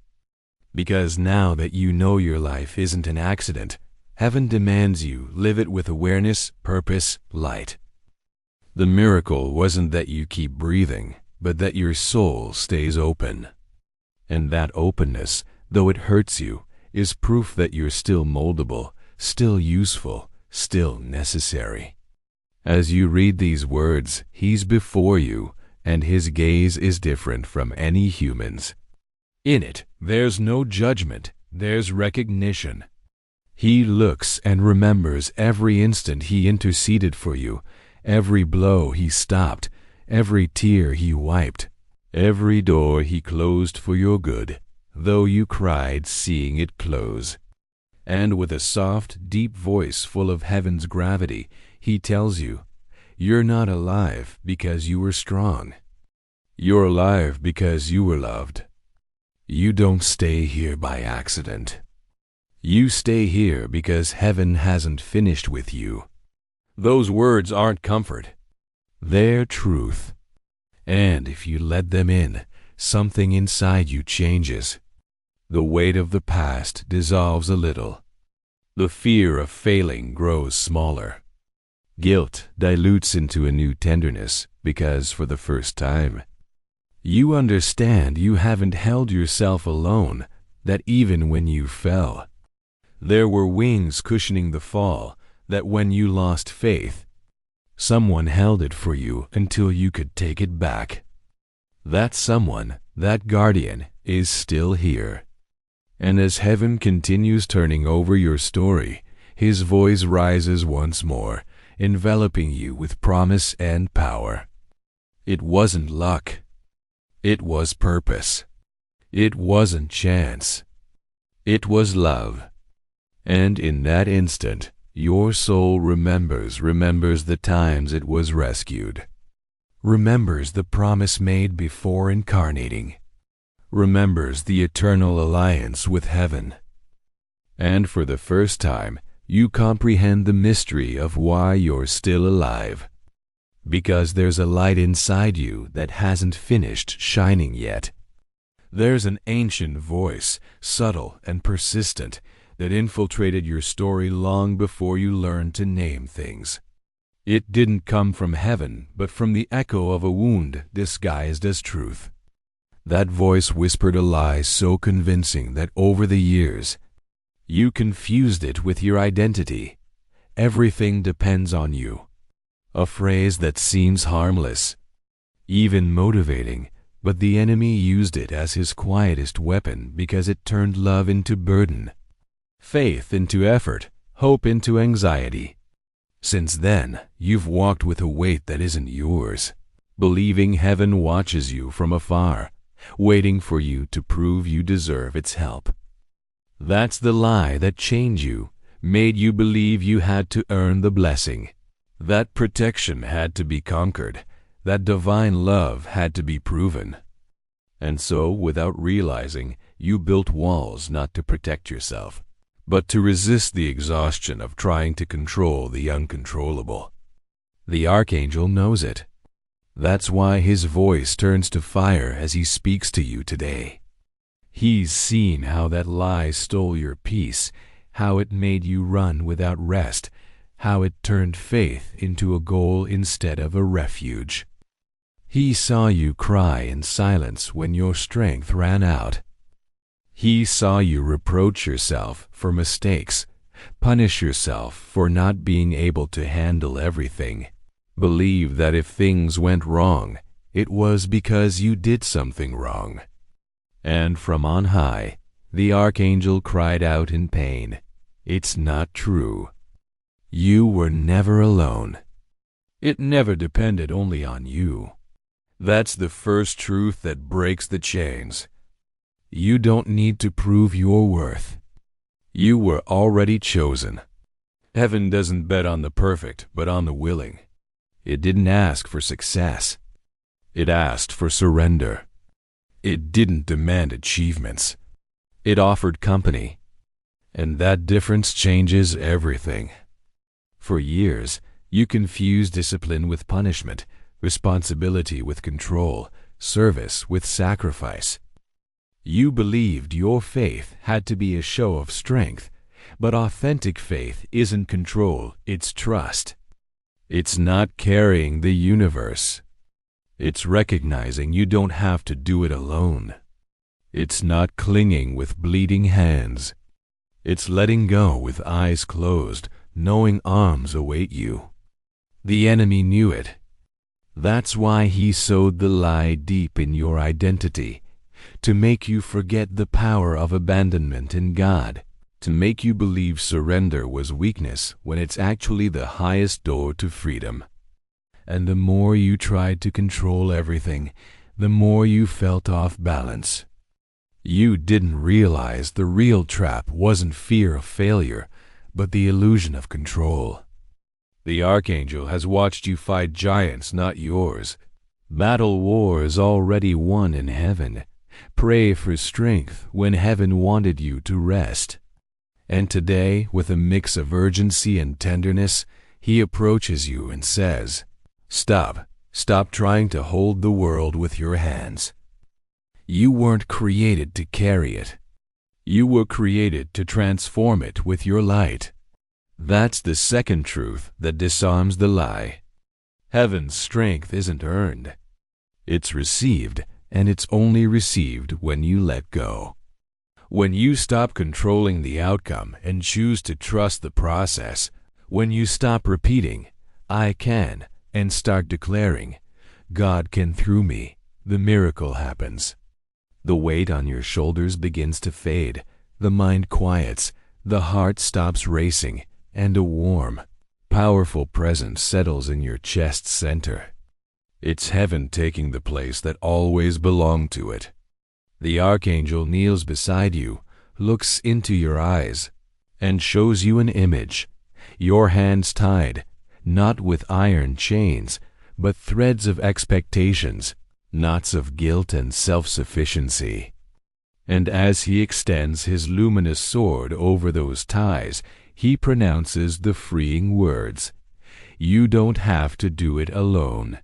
Because now that you know your life isn't an accident, heaven demands you live it with awareness, purpose, light. The miracle wasn't that you keep breathing, but that your soul stays open. And that openness, though it hurts you, is proof that you're still moldable, still useful, still necessary. As you read these words, He's before you, and His gaze is different from any human's. In it, there's no judgment, there's recognition. He looks and remembers every instant He interceded for you, every blow He stopped, every tear He wiped, every door He closed for your good, though you cried seeing it close. And with a soft, deep voice full of heaven's gravity, He tells you, you're not alive because you were strong. You're alive because you were loved. You don't stay here by accident. You stay here because heaven hasn't finished with you. Those words aren't comfort. They're truth. And if you let them in, something inside you changes. The weight of the past dissolves a little. The fear of failing grows smaller. Guilt dilutes into a new tenderness because for the first time, You understand you haven't held yourself alone, that even when you fell, there were wings cushioning the fall, that when you lost faith, someone held it for you until you could take it back. That someone, that guardian, is still here. And as heaven continues turning over your story, his voice rises once more, enveloping you with promise and power. It wasn't luck. It was purpose. It wasn't chance. It was love. And in that instant, your soul remembers the times it was rescued. Remembers the promise made before incarnating. Remembers the eternal alliance with heaven. And for the first time, you comprehend the mystery of why you're still alive. Because there's a light inside you that hasn't finished shining yet. There's an ancient voice, subtle and persistent, that infiltrated your story long before you learned to name things. It didn't come from heaven, but from the echo of a wound disguised as truth. That voice whispered a lie so convincing that over the years, you confused it with your identity. Everything depends on you. A phrase that seems harmless, even motivating, but the enemy used it as his quietest weapon because it turned love into burden, faith into effort, hope into anxiety. Since then, you've walked with a weight that isn't yours, believing heaven watches you from afar, waiting for you to prove you deserve its help. That's the lie that chained you, made you believe you had to earn the blessing. That protection had to be conquered, that divine love had to be proven. And so, without realizing, you built walls not to protect yourself, but to resist the exhaustion of trying to control the uncontrollable. The Archangel knows it. That's why his voice turns to fire as he speaks to you today. He's seen how that lie stole your peace, how it made you run without rest, how it turned faith into a goal instead of a refuge. He saw you cry in silence when your strength ran out. He saw you reproach yourself for mistakes, punish yourself for not being able to handle everything, believe that if things went wrong, it was because you did something wrong. And from on high, the Archangel cried out in pain, "It's not true. You were never alone. It never depended only on you." That's the first truth that breaks the chains. You don't need to prove your worth. You were already chosen. Heaven doesn't bet on the perfect, but on the willing. It didn't ask for success. It asked for surrender. It didn't demand achievements. It offered company. And that difference changes everything. For years, you confused discipline with punishment, responsibility with control, service with sacrifice. You believed your faith had to be a show of strength, but authentic faith isn't control, it's trust. It's not carrying the universe. It's recognizing you don't have to do it alone. It's not clinging with bleeding hands. It's letting go with eyes closed, knowing arms await you. The enemy knew it. That's why he sowed the lie deep in your identity, to make you forget the power of abandonment in God, to make you believe surrender was weakness when it's actually the highest door to freedom. And the more you tried to control everything, the more you felt off balance. You didn't realize the real trap wasn't fear of failure, but the illusion of control. The Archangel has watched you fight giants not yours. Battle wars already won in heaven. Pray for strength when heaven wanted you to rest. And today, with a mix of urgency and tenderness, he approaches you and says, "Stop. Stop trying to hold the world with your hands. You weren't created to carry it. You were created to transform it with your light." That's the second truth that disarms the lie. Heaven's strength isn't earned. It's received, and it's only received when you let go. When you stop controlling the outcome and choose to trust the process, when you stop repeating, "I can," and start declaring, "God can through me," the miracle happens. The weight on your shoulders begins to fade, the mind quiets, the heart stops racing, and a warm, powerful presence settles in your chest center. It's heaven taking the place that always belonged to it. The Archangel kneels beside you, looks into your eyes, and shows you an image. Your hands tied, not with iron chains, but threads of expectations, knots of guilt and self-sufficiency. And as he extends his luminous sword over those ties, he pronounces the freeing words, "You don't have to do it alone."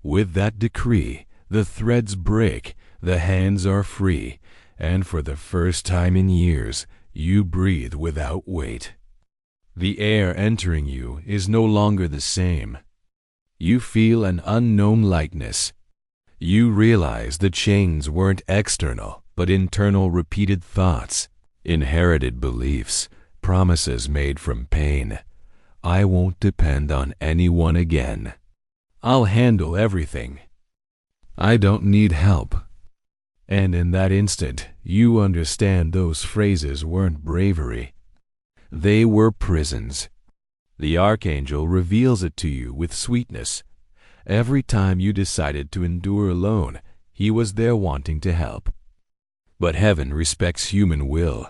With that decree, the threads break, the hands are free, and for the first time in years, you breathe without weight. The air entering you is no longer the same. You feel an unknown lightness. You realize the chains weren't external, but internal repeated thoughts, inherited beliefs, promises made from pain. I won't depend on anyone again. I'll handle everything. I don't need help. And in that instant, you understand those phrases weren't bravery. They were prisons. The Archangel reveals it to you with sweetness. Every time you decided to endure alone, he was there wanting to help. But heaven respects human will.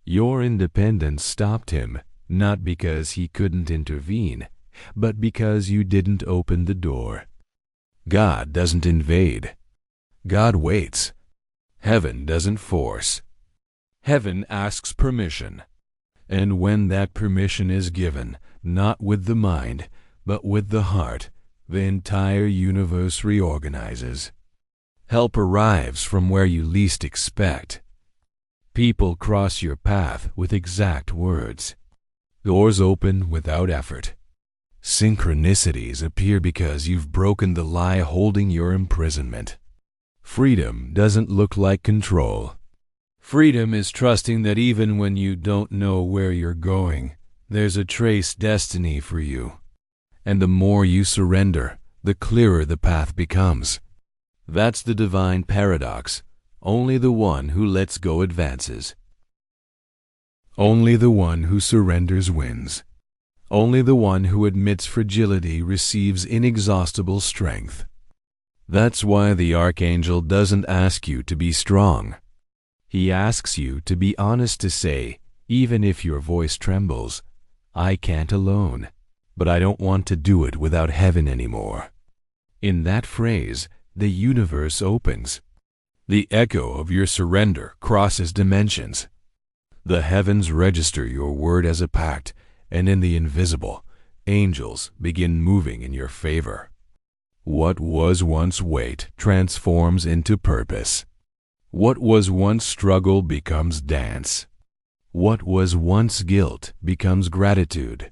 Your independence stopped him, not because he couldn't intervene, but because you didn't open the door. God doesn't invade. God waits. Heaven doesn't force. Heaven asks permission. And when that permission is given, not with the mind, but with the heart, the entire universe reorganizes. Help arrives from where you least expect. People cross your path with exact words. Doors open without effort. Synchronicities appear because you've broken the lie holding your imprisonment. Freedom doesn't look like control. Freedom is trusting that even when you don't know where you're going, there's a trace destiny for you. And the more you surrender, the clearer the path becomes. That's the divine paradox. Only the one who lets go advances. Only the one who surrenders wins. Only the one who admits fragility receives inexhaustible strength. That's why the Archangel doesn't ask you to be strong. He asks you to be honest to say, even if your voice trembles, "I can't alone, but I don't want to do it without heaven anymore." In that phrase, the universe opens. The echo of your surrender crosses dimensions. The heavens register your word as a pact, and in the invisible, angels begin moving in your favor. What was once weight transforms into purpose. What was once struggle becomes dance. What was once guilt becomes gratitude.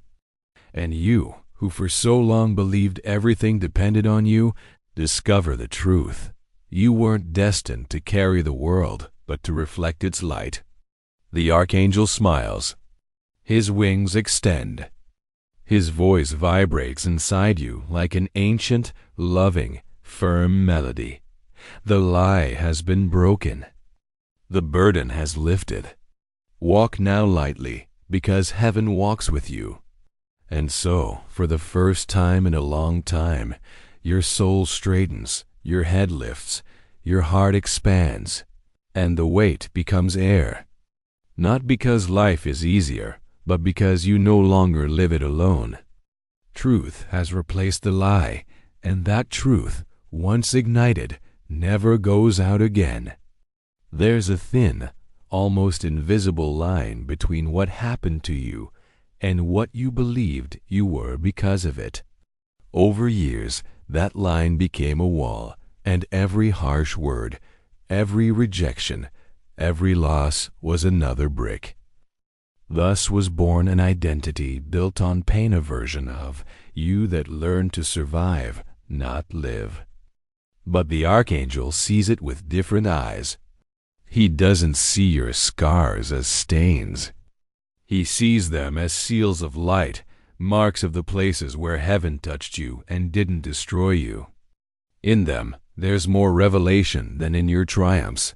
And you, who for so long believed everything depended on you, discover the truth. You weren't destined to carry the world, but to reflect its light. The Archangel smiles. His wings extend. His voice vibrates inside you like an ancient, loving, firm melody. The lie has been broken. The burden has lifted. Walk now lightly, because heaven walks with you. And so, for the first time in a long time, your soul straightens, your head lifts, your heart expands, and the weight becomes air. Not because life is easier, but because you no longer live it alone. Truth has replaced the lie, and that truth, once ignited, never goes out again. There's a thin, almost invisible line between what happened to you and what you believed you were because of it. Over years, that line became a wall, and every harsh word, every rejection, every loss was another brick. Thus was born an identity built on pain, a version of you that learned to survive, not live. But the Archangel sees it with different eyes. He doesn't see your scars as stains. He sees them as seals of light, marks of the places where heaven touched you and didn't destroy you. In them, there's more revelation than in your triumphs.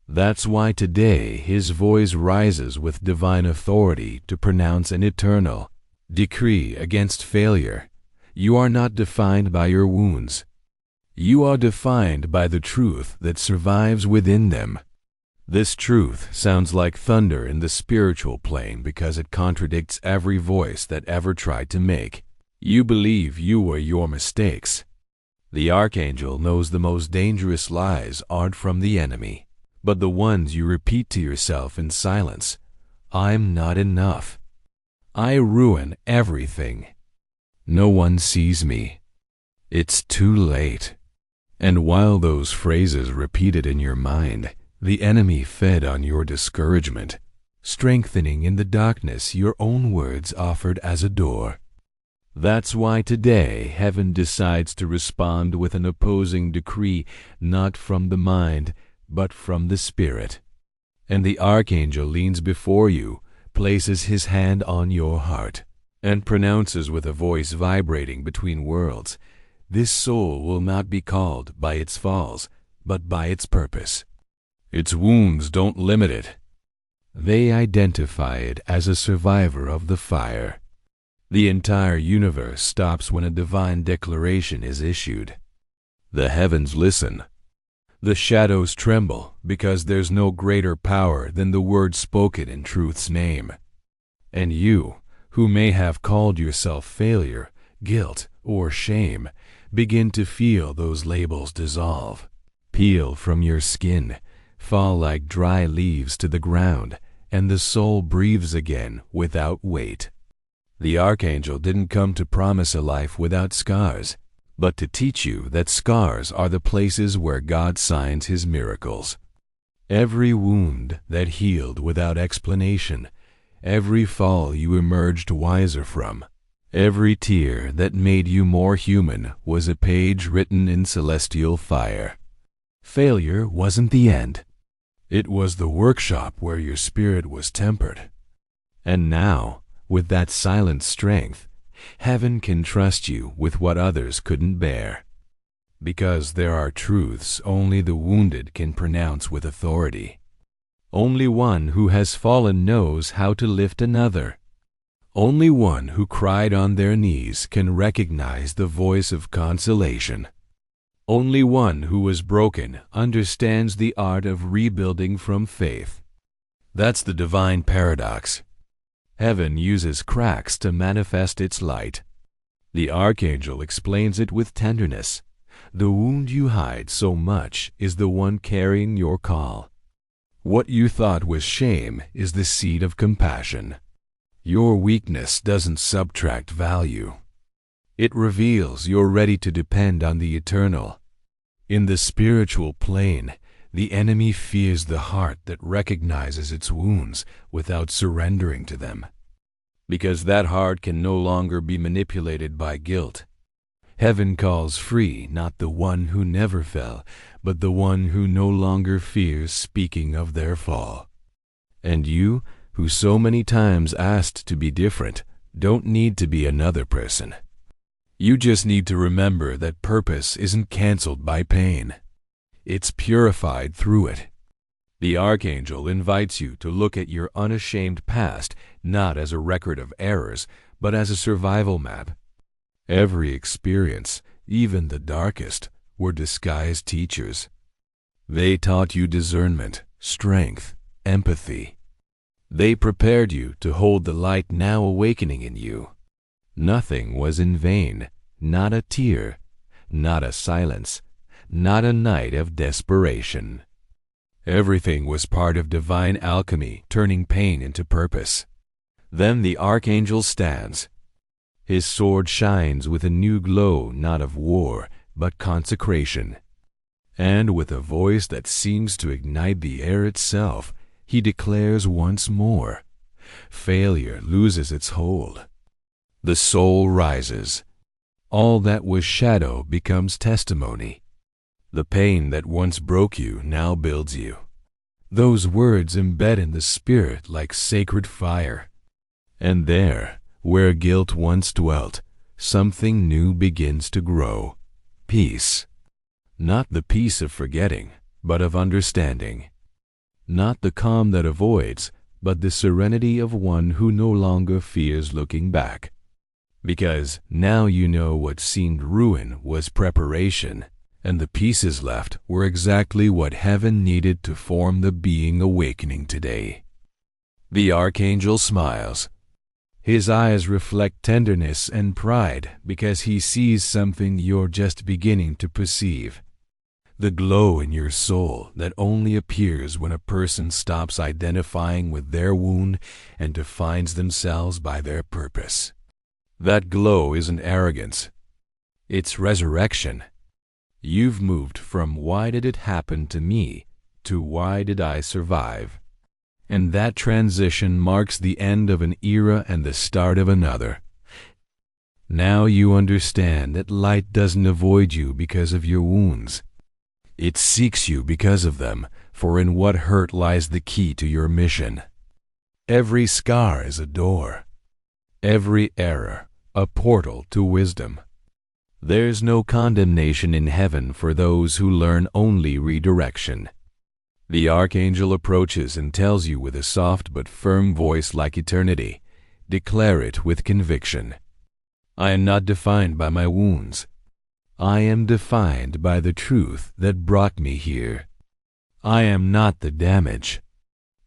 That's why today his voice rises with divine authority to pronounce an eternal decree against failure. You are not defined by your wounds. You are defined by the truth that survives within them. This truth sounds like thunder in the spiritual plane because it contradicts every voice that ever tried to make you believe you were your mistakes. The Archangel knows the most dangerous lies aren't from the enemy, but the ones you repeat to yourself in silence. I'm not enough. I ruin everything. No one sees me. It's too late. And while those phrases repeated in your mind, the enemy fed on your discouragement, strengthening in the darkness your own words offered as a door. That's why today heaven decides to respond with an opposing decree, not from the mind, but from the spirit. And the Archangel leans before you, places his hand on your heart, and pronounces with a voice vibrating between worlds, this soul will not be called by its falls, but by its purpose. Its wounds don't limit it. They identify it as a survivor of the fire. The entire universe stops when a divine declaration is issued. The heavens listen. The shadows tremble because there's no greater power than the word spoken in truth's name. And you, who may have called yourself failure, guilt, or shame, begin to feel those labels dissolve, peel from your skin, fall like dry leaves to the ground, and the soul breathes again without weight. The Archangel didn't come to promise a life without scars, but to teach you that scars are the places where God signs his miracles. Every wound that healed without explanation, every fall you emerged wiser from, every tear that made you more human was a page written in celestial fire. Failure wasn't the end. It was the workshop where your spirit was tempered. And now, with that silent strength, heaven can trust you with what others couldn't bear. Because there are truths only the wounded can pronounce with authority. Only one who has fallen knows how to lift another. Only one who cried on their knees can recognize the voice of consolation. Only one who was broken understands the art of rebuilding from faith. That's the divine paradox. Heaven uses cracks to manifest its light. The Archangel explains it with tenderness. The wound you hide so much is the one carrying your call. What you thought was shame is the seed of compassion. Your weakness doesn't subtract value. It reveals you're ready to depend on the eternal. In the spiritual plane, the enemy fears the heart that recognizes its wounds without surrendering to them, because that heart can no longer be manipulated by guilt. Heaven calls free not the one who never fell, but the one who no longer fears speaking of their fall. And you, who so many times asked to be different, don't need to be another person. You just need to remember that purpose isn't canceled by pain. It's purified through it. The Archangel invites you to look at your unashamed past not as a record of errors, but as a survival map. Every experience, even the darkest, were disguised teachers. They taught you discernment, strength, empathy. They prepared you to hold the light now awakening in you. Nothing was in vain, not a tear, not a silence, not a night of desperation. Everything was part of divine alchemy, turning pain into purpose. Then the Archangel stands. His sword shines with a new glow, not of war, but consecration. And with a voice that seems to ignite the air itself, he declares once more, failure loses its hold. The soul rises. All that was shadow becomes testimony. The pain that once broke you now builds you. Those words embed in the spirit like sacred fire. And there, where guilt once dwelt, something new begins to grow. Peace. Not the peace of forgetting, but of understanding. Not the calm that avoids, but the serenity of one who no longer fears looking back. Because now you know what seemed ruin was preparation, and the pieces left were exactly what heaven needed to form the being awakening today. The Archangel smiles. His eyes reflect tenderness and pride because he sees something you're just beginning to perceive. The glow in your soul that only appears when a person stops identifying with their wound and defines themselves by their purpose. That glow isn't arrogance. It's resurrection. You've moved from why did it happen to me to why did I survive? And that transition marks the end of an era and the start of another. Now you understand that light doesn't avoid you because of your wounds. It seeks you because of them, for in what hurt lies the key to your mission. Every scar is a door. Every error, a portal to wisdom. There's no condemnation in heaven for those who learn only redirection. The Archangel approaches and tells you with a soft but firm voice like eternity, declare it with conviction. I am not defined by my wounds. I am defined by the truth that brought me here. I am not the damage.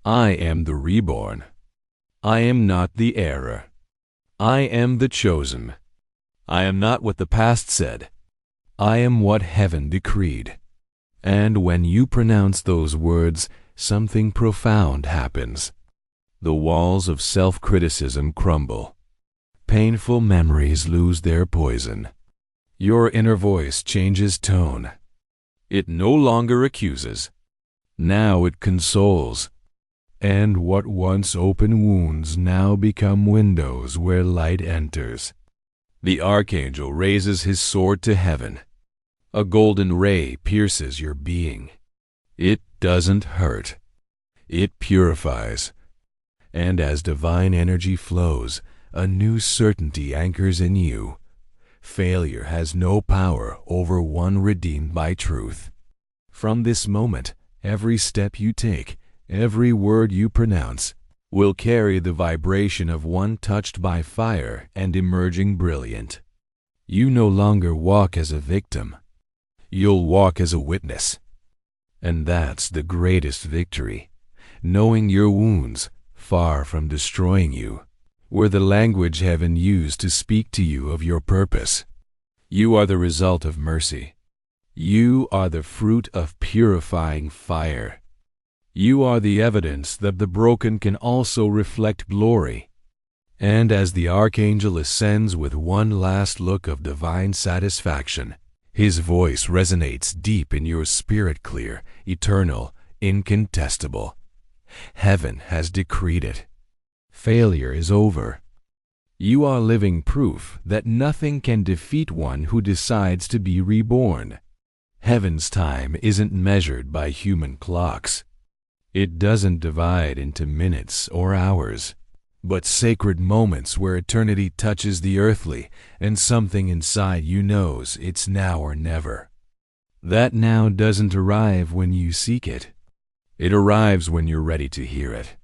I am the reborn. I am not the error. I am the chosen. I am not what the past said. I am what heaven decreed. And when you pronounce those words, something profound happens. The walls of self-criticism crumble. Painful memories lose their poison. Your inner voice changes tone. It no longer accuses. Now it consoles. And what once open wounds now become windows where light enters. The Archangel raises his sword to heaven. A golden ray pierces your being. It doesn't hurt. It purifies. And as divine energy flows, a new certainty anchors in you. Failure has no power over one redeemed by truth. From this moment, every step you take, every word you pronounce, will carry the vibration of one touched by fire and emerging brilliant. You no longer walk as a victim. You'll walk as a witness. And that's the greatest victory, knowing your wounds, far from destroying you, were the language heaven used to speak to you of your purpose. You are the result of mercy. You are the fruit of purifying fire. You are the evidence that the broken can also reflect glory. And as the Archangel ascends with one last look of divine satisfaction, his voice resonates deep in your spirit, clear, eternal, incontestable. Heaven has decreed it. Failure is over. You are living proof that nothing can defeat one who decides to be reborn. Heaven's time isn't measured by human clocks. It doesn't divide into minutes or hours, but sacred moments where eternity touches the earthly and something inside you knows it's now or never. That now doesn't arrive when you seek it. It arrives when you're ready to hear it.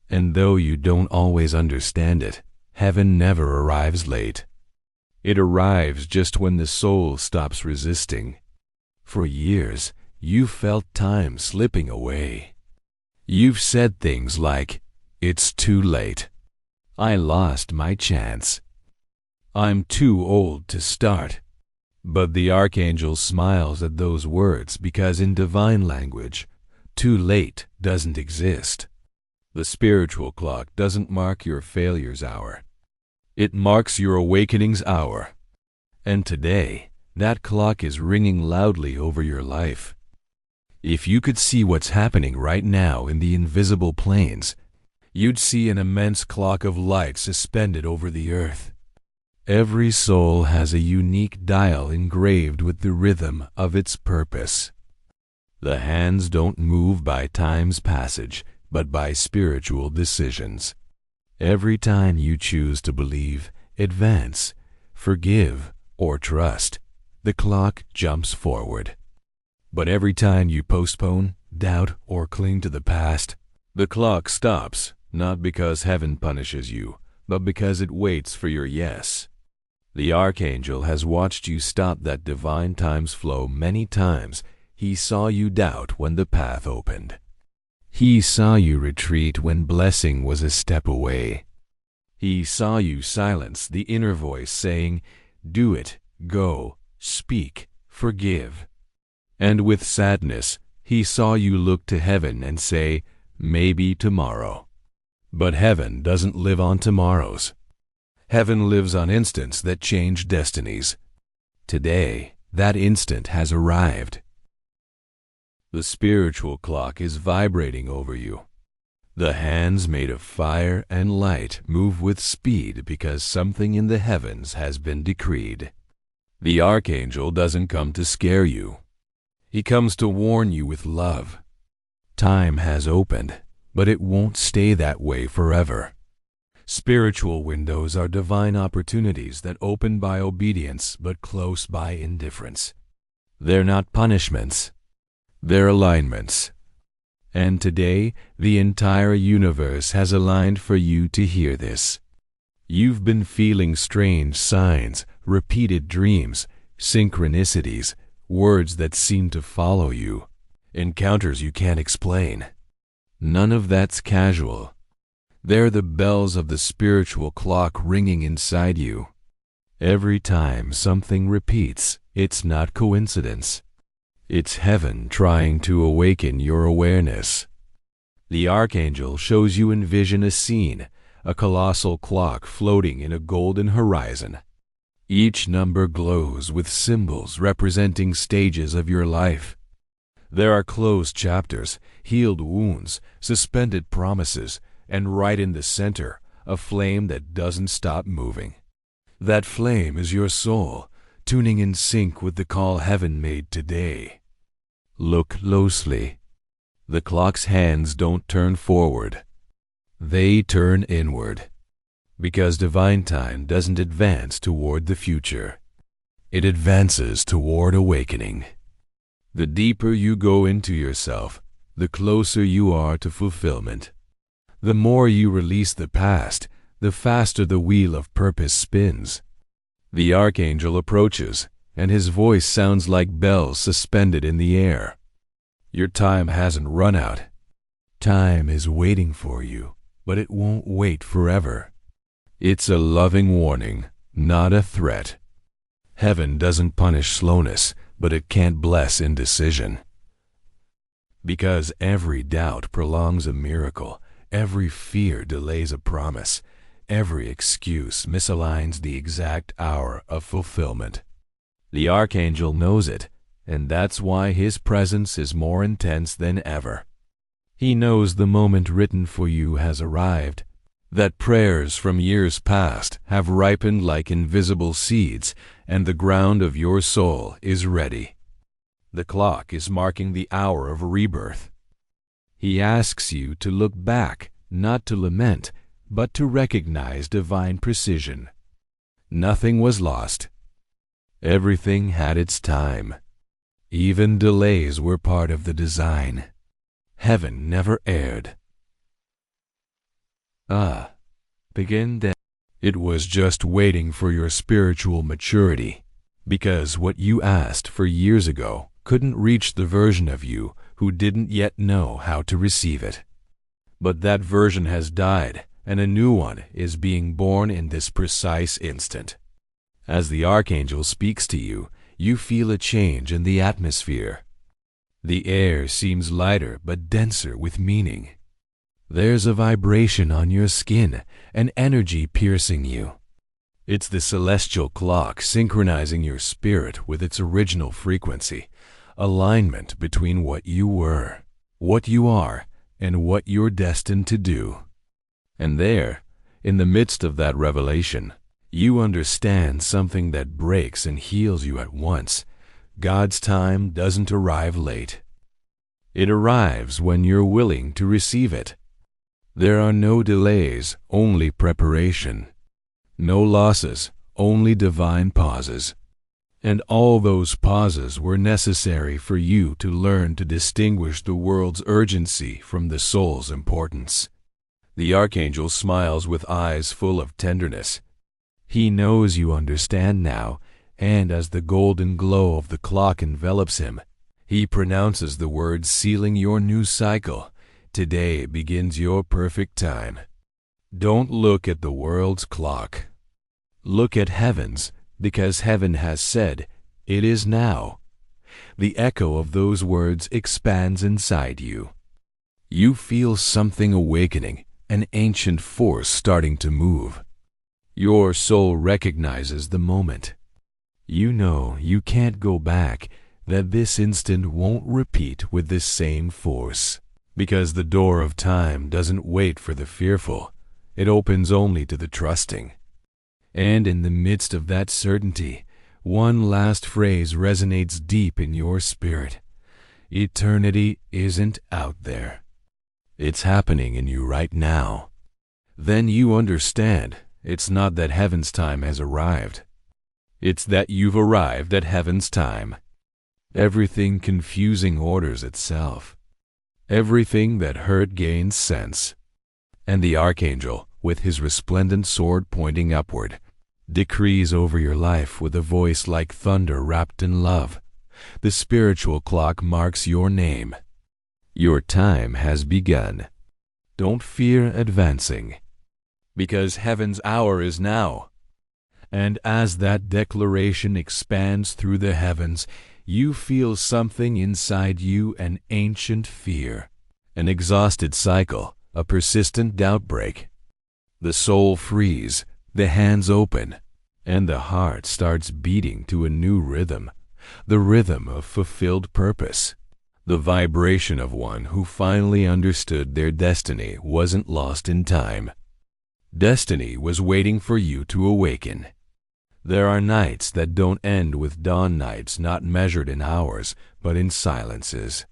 And though you don't always understand it, heaven never arrives late. It arrives just when the soul stops resisting. For years, you felt time slipping away. You've said things like, "It's too late. I lost my chance. I'm too old to start." But the Archangel smiles at those words because in divine language, too late doesn't exist. The spiritual clock doesn't mark your failure's hour. It marks your awakening's hour. And today, that clock is ringing loudly over your life. If you could see what's happening right now in the invisible planes, you'd see an immense clock of light suspended over the earth. Every soul has a unique dial engraved with the rhythm of its purpose. The hands don't move by time's passage, but by spiritual decisions. Every time you choose to believe, advance, forgive, or trust, the clock jumps forward. But every time you postpone, doubt, or cling to the past, the clock stops, not because heaven punishes you, but because it waits for your yes. The Archangel has watched you stop that divine time's flow many times. He saw you doubt when the path opened. He saw you retreat when blessing was a step away. He saw you silence the inner voice saying, "Do it, go, speak, forgive." And with sadness, he saw you look to heaven and say, "Maybe tomorrow." But heaven doesn't live on tomorrows. Heaven lives on instants that change destinies. Today, that instant has arrived. The spiritual clock is vibrating over you. The hands made of fire and light move with speed because something in the heavens has been decreed. The Archangel doesn't come to scare you. He comes to warn you with love. Time has opened, but it won't stay that way forever. Spiritual windows are divine opportunities that open by obedience but close by indifference. They're not punishments. They're alignments. And today, the entire universe has aligned for you to hear this. You've been feeling strange signs, repeated dreams, synchronicities, words that seem to follow you, encounters you can't explain. None of that's casual. They're the bells of the spiritual clock ringing inside you. Every time something repeats, it's not coincidence. It's heaven trying to awaken your awareness. The Archangel shows you envision a scene, a colossal clock floating in a golden horizon. Each number glows with symbols representing stages of your life. There are closed chapters, healed wounds, suspended promises, and right in the center, a flame that doesn't stop moving. That flame is your soul, tuning in sync with the call heaven made today. Look closely. The clock's hands don't turn forward. They turn inward. Because divine time doesn't advance toward the future. It advances toward awakening. The deeper you go into yourself, the closer you are to fulfillment. The more you release the past, the faster the wheel of purpose spins. The Archangel approaches, and his voice sounds like bells suspended in the air. Your time hasn't run out. Time is waiting for you, but it won't wait forever. It's a loving warning, not a threat. Heaven doesn't punish slowness, but it can't bless indecision. Because every doubt prolongs a miracle, every fear delays a promise, every excuse misaligns the exact hour of fulfillment. The Archangel knows it, and that's why his presence is more intense than ever. He knows the moment written for you has arrived, that prayers from years past have ripened like invisible seeds, and the ground of your soul is ready. The clock is marking the hour of rebirth. He asks you to look back, not to lament, but to recognize divine precision. Nothing was lost. Everything had its time. Even delays were part of the design. Heaven never erred. Begin then. It was just waiting for your spiritual maturity, because what you asked for years ago couldn't reach the version of you who didn't yet know how to receive it. But that version has died, and a new one is being born in this precise instant. As the Archangel speaks to you, you feel a change in the atmosphere. The air seems lighter but denser with meaning. There's a vibration on your skin, an energy piercing you. It's the celestial clock synchronizing your spirit with its original frequency, alignment between what you were, what you are, and what you're destined to do. And there, in the midst of that revelation, You understand something that breaks and heals you at once. God's time doesn't arrive late. It arrives when you're willing to receive it. There are no delays, only preparation. No losses, only divine pauses. And all those pauses were necessary for you to learn to distinguish the world's urgency from the soul's importance. The Archangel smiles with eyes full of tenderness. He knows you understand now, and as the golden glow of the clock envelops him, he pronounces the words sealing your new cycle. Today begins your perfect time. Don't look at the world's clock. Look at heaven's, because heaven has said, "It is now." The echo of those words expands inside you. You feel something awakening, an ancient force starting to move. Your soul recognizes the moment. You know you can't go back, that this instant won't repeat with this same force, because the door of time doesn't wait for the fearful. It opens only to the trusting. And in the midst of that certainty, one last phrase resonates deep in your spirit. Eternity isn't out there. It's happening in you right now. Then you understand, it's not that heaven's time has arrived. It's that you've arrived at heaven's time. Everything confusing orders itself. Everything that hurt gains sense. And the Archangel, with his resplendent sword pointing upward, decrees over your life with a voice like thunder wrapped in love. The spiritual clock marks your name. Your time has begun. Don't fear advancing, because heaven's hour is now. And as that declaration expands through the heavens, you feel something inside you, an ancient fear, an exhausted cycle, a persistent doubt break. The soul frees, the hands open, and the heart starts beating to a new rhythm, the rhythm of fulfilled purpose. The vibration of one who finally understood their destiny wasn't lost in time. Destiny was waiting for you to awaken. There are nights that don't end with dawn nights not measured in hours, but in silences.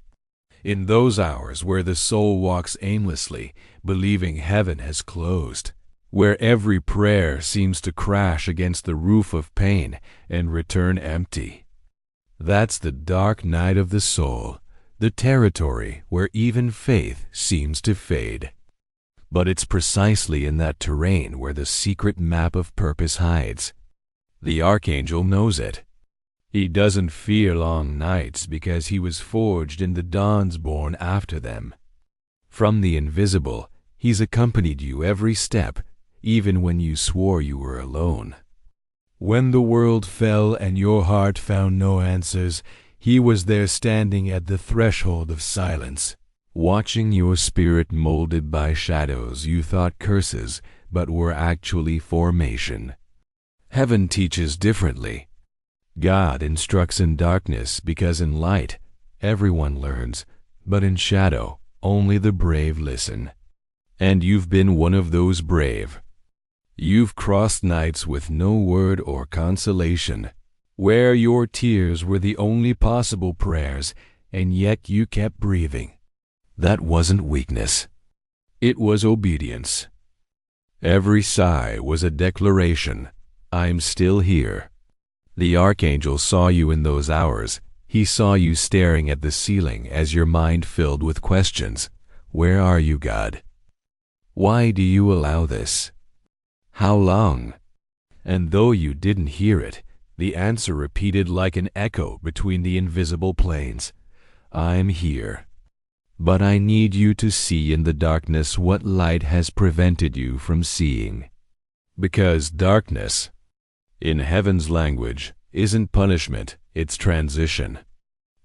In those hours where the soul walks aimlessly, believing heaven has closed, where every prayer seems to crash against the roof of pain and return empty. That's the dark night of the soul, the territory where even faith seems to fade. But it's precisely in that terrain where the secret map of purpose hides. The Archangel knows it. He doesn't fear long nights because he was forged in the dawns born after them. From the invisible, he's accompanied you every step, even when you swore you were alone. When the world fell and your heart found no answers, he was there standing at the threshold of silence, watching your spirit molded by shadows you thought curses, but were actually formation. Heaven teaches differently. God instructs in darkness because in light, everyone learns, but in shadow, only the brave listen. And you've been one of those brave. You've crossed nights with no word or consolation, where your tears were the only possible prayers, and yet you kept breathing. That wasn't weakness. It was obedience. Every sigh was a declaration. I'm still here. The Archangel saw you in those hours. He saw you staring at the ceiling as your mind filled with questions. Where are you, God? Why do you allow this? How long? And though you didn't hear it, the answer repeated like an echo between the invisible plains. I'm here. But I need you to see in the darkness what light has prevented you from seeing. Because darkness, in heaven's language, isn't punishment, it's transition.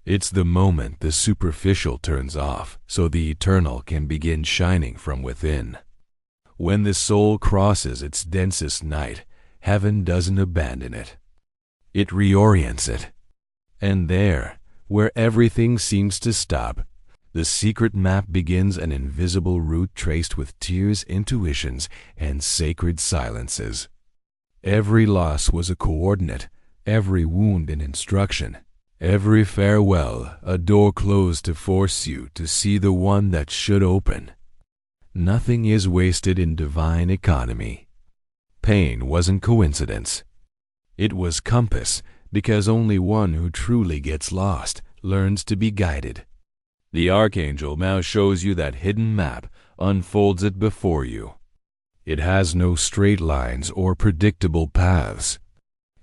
It's the moment the superficial turns off so the eternal can begin shining from within. When the soul crosses its densest night, heaven doesn't abandon it. It reorients it. And there, where everything seems to stop, the secret map begins an invisible route traced with tears, intuitions, and sacred silences. Every loss was a coordinate, every wound an instruction, every farewell a door closed to force you to see the one that should open. Nothing is wasted in divine economy. Pain wasn't coincidence. It was compass, because only one who truly gets lost learns to be guided. The Archangel now shows you that hidden map, unfolds it before you. It has no straight lines or predictable paths.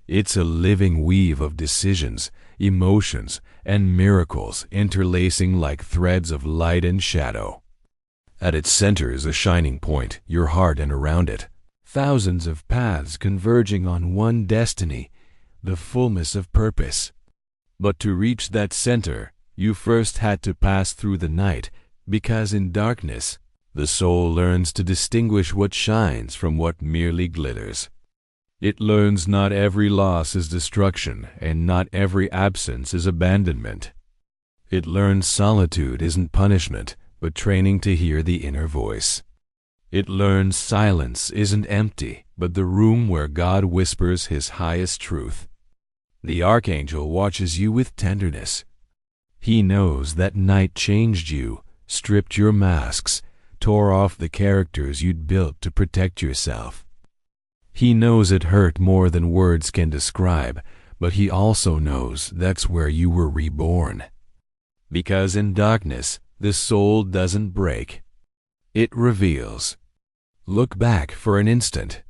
It's a living weave of decisions, emotions, and miracles interlacing like threads of light and shadow. At its center is a shining point, your heart, and around it, thousands of paths converging on one destiny, the fullness of purpose. But to reach that center, you first had to pass through the night, because in darkness, the soul learns to distinguish what shines from what merely glitters. It learns not every loss is destruction, and not every absence is abandonment. It learns solitude isn't punishment, but training to hear the inner voice. It learns silence isn't empty, but the room where God whispers His highest truth. The Archangel watches you with tenderness. He knows that night changed you, stripped your masks, tore off the characters you'd built to protect yourself. He knows it hurt more than words can describe, but He also knows that's where you were reborn. Because in darkness, the soul doesn't break. It reveals. Look back for an instant.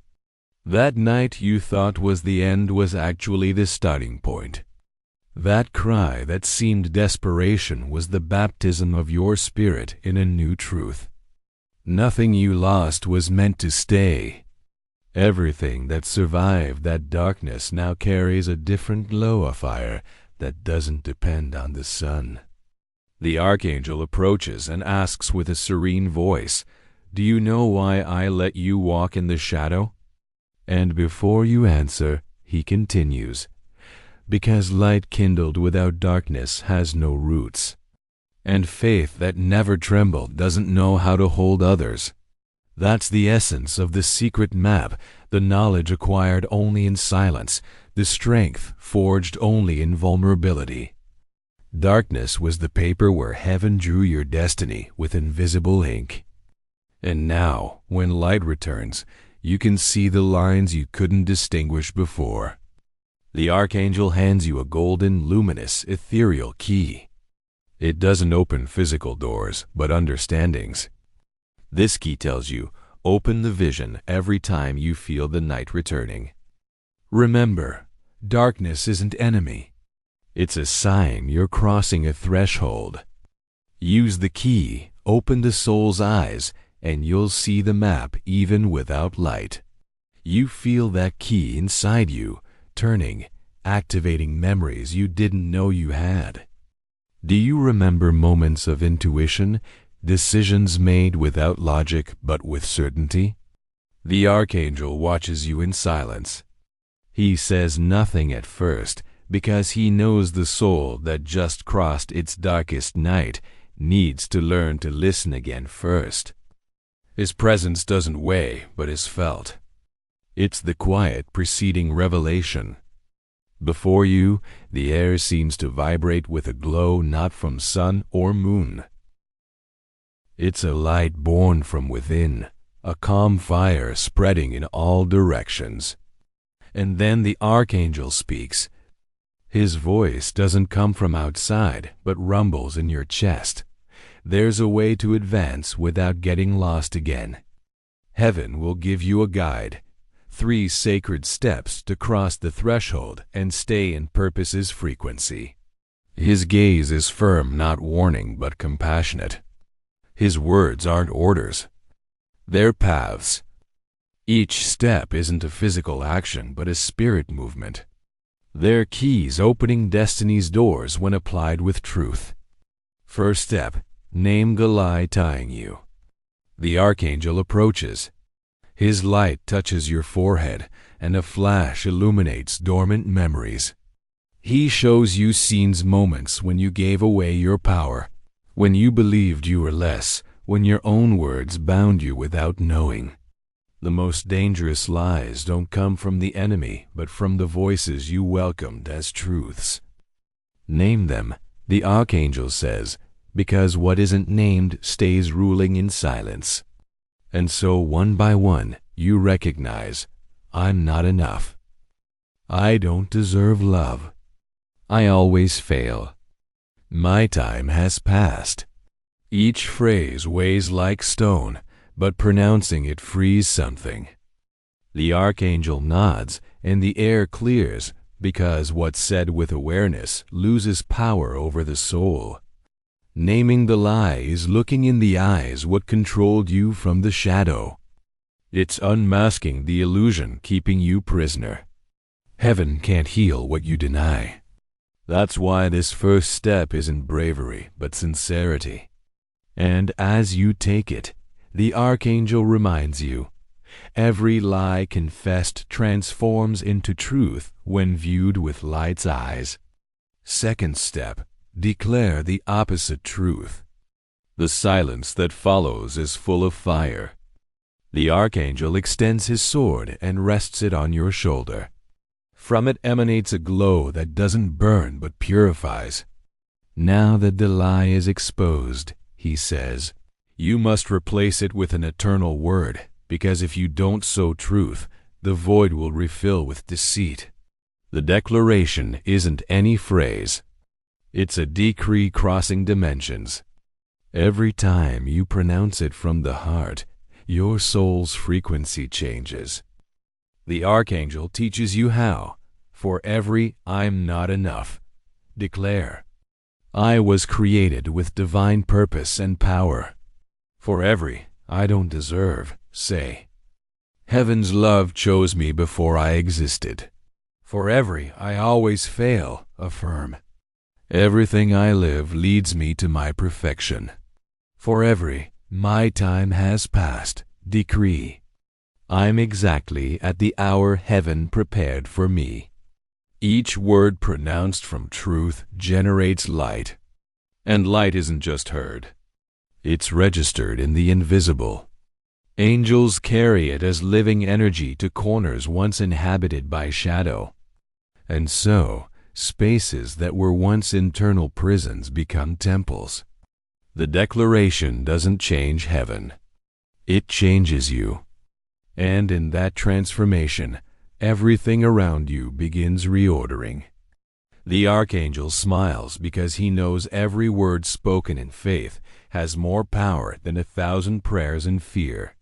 That night you thought was the end was actually the starting point. That cry that seemed desperation was the baptism of your spirit in a new truth. Nothing you lost was meant to stay. Everything that survived that darkness now carries a different glow of fire that doesn't depend on the sun. The Archangel approaches and asks with a serene voice, "Do you know why I let you walk in the shadow?" And before you answer, he continues, "Because light kindled without darkness has no roots. And faith that never trembled doesn't know how to hold others. That's the essence of the secret map, the knowledge acquired only in silence, the strength forged only in vulnerability. Darkness was the paper where heaven drew your destiny with invisible ink. And now, when light returns, you can see the lines you couldn't distinguish before." The Archangel hands you a golden, luminous, ethereal key. It doesn't open physical doors, but understandings. This key tells you, open the vision every time you feel the night returning. Remember, darkness isn't enemy. It's a sign you're crossing a threshold. Use the key, open the soul's eyes, and you'll see the map even without light. You feel that key inside you, turning, activating memories you didn't know you had. Do you remember moments of intuition, decisions made without logic but with certainty? The Archangel watches you in silence. He says nothing at first, because he knows the soul that just crossed its darkest night needs to learn to listen again first. His presence doesn't weigh, but is felt. It's the quiet preceding revelation. Before you, the air seems to vibrate with a glow not from sun or moon. It's a light born from within, a calm fire spreading in all directions. And then the Archangel speaks. His voice doesn't come from outside, but rumbles in your chest. There's a way to advance without getting lost again. Heaven will give you a guide. 3 sacred steps to cross the threshold and stay in purpose's frequency. His gaze is firm, not warning, but compassionate. His words aren't orders. They're paths. Each step isn't a physical action, but a spirit movement. They're keys opening destiny's doors when applied with truth. First step, name Galai tying you. The Archangel approaches. His light touches your forehead, and a flash illuminates dormant memories. He shows you scenes, moments when you gave away your power, when you believed you were less, when your own words bound you without knowing. The most dangerous lies don't come from the enemy, but from the voices you welcomed as truths. Name them, the Archangel says, because what isn't named stays ruling in silence. And so one by one, you recognize, I'm not enough. I don't deserve love. I always fail. My time has passed. Each phrase weighs like stone, but pronouncing it frees something. The Archangel nods, and the air clears, because what's said with awareness loses power over the soul. Naming the lie is looking in the eyes what controlled you from the shadow. It's unmasking the illusion keeping you prisoner. Heaven can't heal what you deny. That's why this first step isn't bravery, but sincerity. And as you take it, the Archangel reminds you, every lie confessed transforms into truth when viewed with light's eyes. Second step, declare the opposite truth. The silence that follows is full of fire. The Archangel extends his sword and rests it on your shoulder. From it emanates a glow that doesn't burn but purifies. Now that the lie is exposed, he says, you must replace it with an eternal word, because if you don't sow truth, the void will refill with deceit. The declaration isn't any phrase. It's a decree crossing dimensions. Every time you pronounce it from the heart, your soul's frequency changes. The Archangel teaches you how. For every I'm not enough, declare, I was created with divine purpose and power. For every I don't deserve, say, heaven's love chose me before I existed. For every I always fail, affirm, everything I live leads me to my perfection. For every my time has passed, decree, I'm exactly at the hour heaven prepared for me. Each word pronounced from truth generates light. And light isn't just heard. It's registered in the invisible. Angels carry it as living energy to corners once inhabited by shadow. And so, spaces that were once internal prisons become temples. The declaration doesn't change heaven. It changes you. And in that transformation, everything around you begins reordering. The Archangel smiles because he knows every word spoken in faith has more power than 1,000 prayers in fear.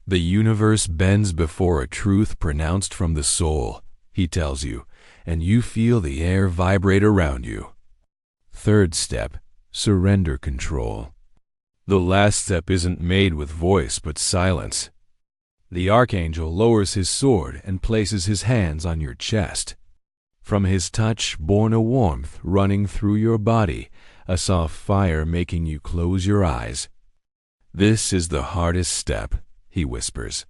The universe bends before a truth pronounced from the soul, he tells you, and you feel the air vibrate around you. Third step, surrender control. The last step isn't made with voice but silence. The Archangel lowers his sword and places his hands on your chest. From his touch born a warmth running through your body, a soft fire making you close your eyes. This is the hardest step, he whispers,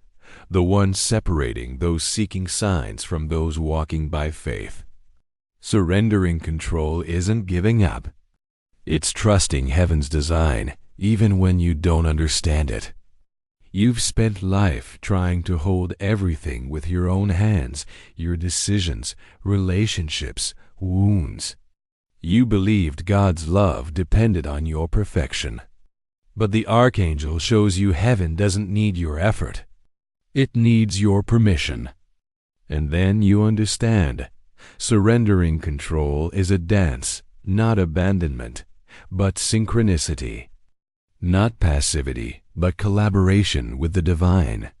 the one separating those seeking signs from those walking by faith. Surrendering control isn't giving up. It's trusting heaven's design, even when you don't understand it. You've spent life trying to hold everything with your own hands, your decisions, relationships, wounds. You believed God's love depended on your perfection. But the Archangel shows you heaven doesn't need your effort. It needs your permission. And then you understand. Surrendering control is a dance, not abandonment, but synchronicity. Not passivity, but collaboration with the divine.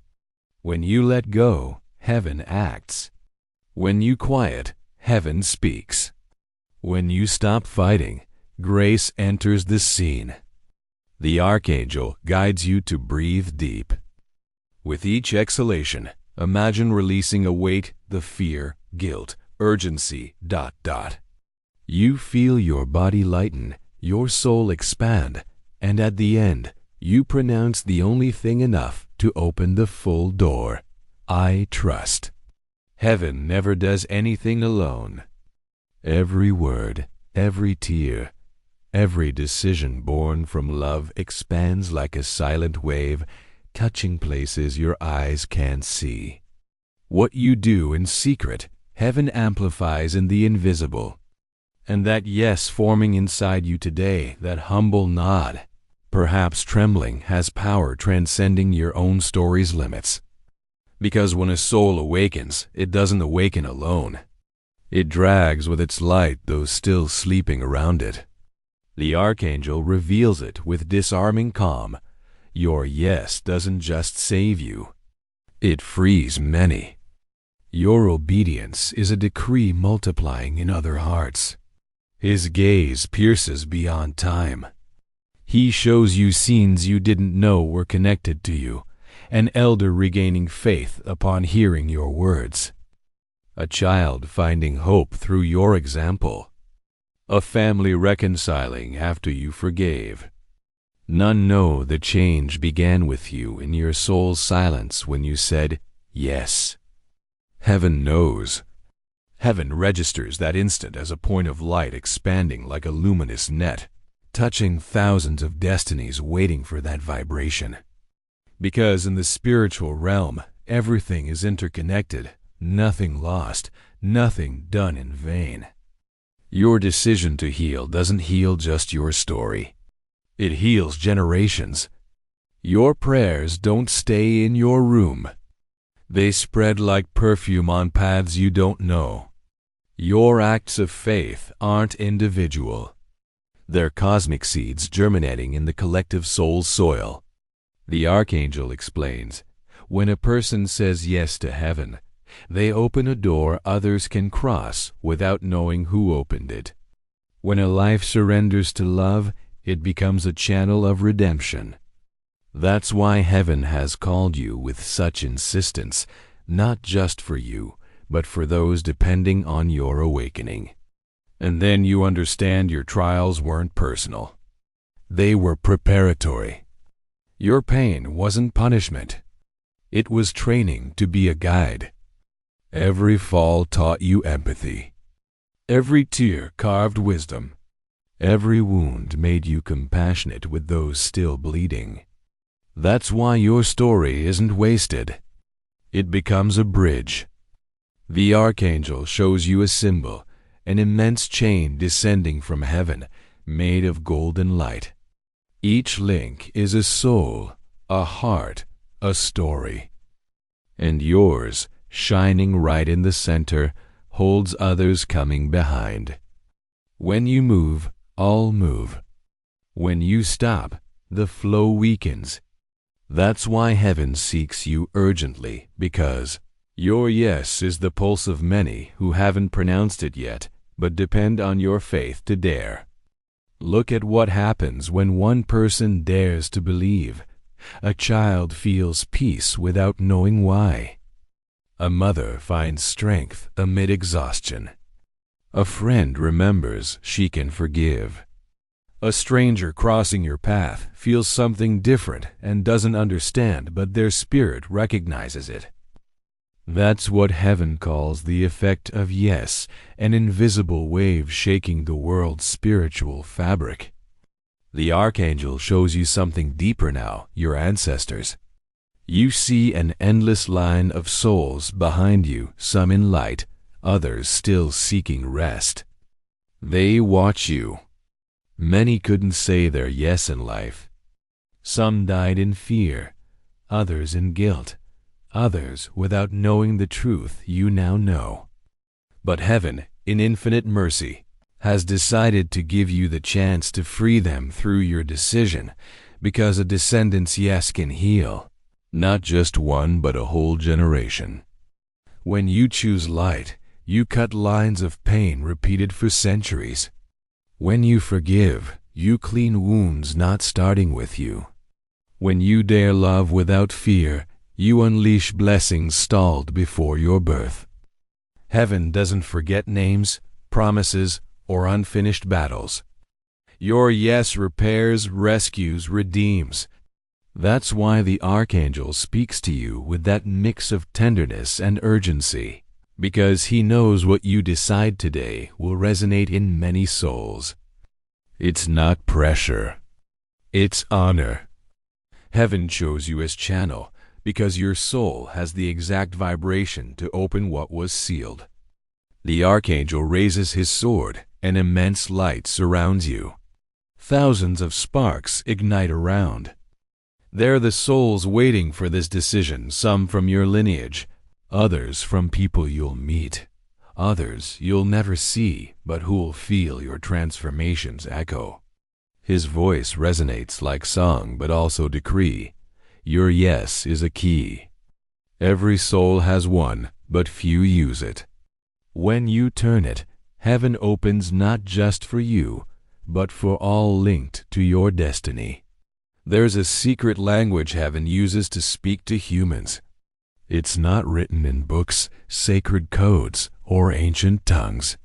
When you let go, heaven acts. When you quiet, heaven speaks. When you stop fighting, grace enters the scene. The Archangel guides you to breathe deep. With each exhalation, imagine releasing a weight, the fear, guilt, urgency, ... You feel your body lighten, your soul expand, and at the end, you pronounce the only thing enough to open the full door. I trust. Heaven never does anything alone. Every word, every tear, every decision born from love expands like a silent wave, touching places your eyes can't see. What you do in secret, heaven amplifies in the invisible. And that yes forming inside you today, that humble nod, perhaps trembling, has power transcending your own story's limits. Because when a soul awakens, it doesn't awaken alone. It drags with its light those still sleeping around it. The Archangel reveals it with disarming calm. Your yes doesn't just save you. It frees many. Your obedience is a decree multiplying in other hearts. His gaze pierces beyond time. He shows you scenes you didn't know were connected to you, an elder regaining faith upon hearing your words, a child finding hope through your example, a family reconciling after you forgave. None know the change began with you in your soul's silence when you said yes. Heaven knows. Heaven registers that instant as a point of light expanding like a luminous net, touching thousands of destinies waiting for that vibration. Because in the spiritual realm, everything is interconnected, nothing lost, nothing done in vain. Your decision to heal doesn't heal just your story. It heals generations. Your prayers don't stay in your room. They spread like perfume on paths you don't know. Your acts of faith aren't individual. They're cosmic seeds germinating in the collective soul's soil. The Archangel explains, when a person says yes to heaven, they open a door others can cross without knowing who opened it. When a life surrenders to love, it becomes a channel of redemption. That's why heaven has called you with such insistence, not just for you, but for those depending on your awakening. And then you understand your trials weren't personal. They were preparatory. Your pain wasn't punishment. It was training to be a guide. Every fall taught you empathy. Every tear carved wisdom. Every wound made you compassionate with those still bleeding. That's why your story isn't wasted. It becomes a bridge. The Archangel shows you a symbol, an immense chain descending from heaven, made of golden light. Each link is a soul, a heart, a story. And yours, shining right in the center, holds others coming behind. When you move, all move. When you stop, the flow weakens. That's why heaven seeks you urgently, because your yes is the pulse of many who haven't pronounced it yet, but depend on your faith to dare. Look at what happens when one person dares to believe. A child feels peace without knowing why. A mother finds strength amid exhaustion. A friend remembers she can forgive. A stranger crossing your path feels something different and doesn't understand, but their spirit recognizes it. That's what heaven calls the effect of yes, an invisible wave shaking the world's spiritual fabric. The Archangel shows you something deeper now, your ancestors. You see an endless line of souls behind you, some in light, others still seeking rest. They watch you. Many couldn't say their yes in life. Some died in fear, others in guilt, others without knowing the truth you now know. But heaven, in infinite mercy, has decided to give you the chance to free them through your decision, because a descendant's yes can heal, not just one but a whole generation. When you choose light, you cut lines of pain repeated for centuries. When you forgive, you clean wounds not starting with you. When you dare love without fear, you unleash blessings stalled before your birth. Heaven doesn't forget names, promises, or unfinished battles. Your yes repairs, rescues, redeems. That's why the Archangel speaks to you with that mix of tenderness and urgency, because he knows what you decide today will resonate in many souls. It's not pressure. It's honor. Heaven chose you as channel because your soul has the exact vibration to open what was sealed. The Archangel raises his sword, and immense light surrounds you. Thousands of sparks ignite around. They're the souls waiting for this decision, some from your lineage, others from people you'll meet, others you'll never see but who'll feel your transformation's echo. His voice resonates like song but also decree. Your yes is a key. Every soul has one, but few use it. When you turn it, heaven opens not just for you, but for all linked to your destiny. There's a secret language heaven uses to speak to humans. It's not written in books, sacred codes, or ancient tongues.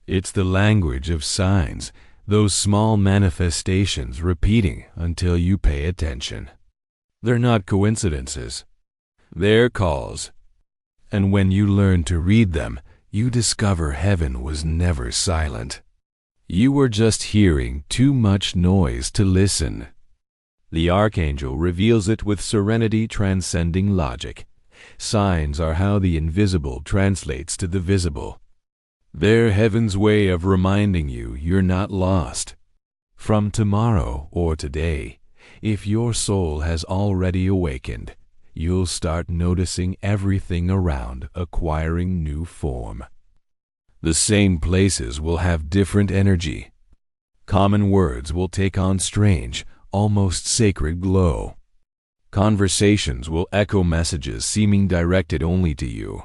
It's the language of signs, those small manifestations repeating until you pay attention. They're not coincidences. They're calls. And when you learn to read them, you discover heaven was never silent. You were just hearing too much noise to listen. The Archangel reveals it with serenity transcending logic. Signs are how the invisible translates to the visible. They're heaven's way of reminding you you're not lost. From tomorrow or today, if your soul has already awakened, you'll start noticing everything around acquiring new form. The same places will have different energy. Common words will take on strange, almost sacred glow. Conversations will echo messages seeming directed only to you.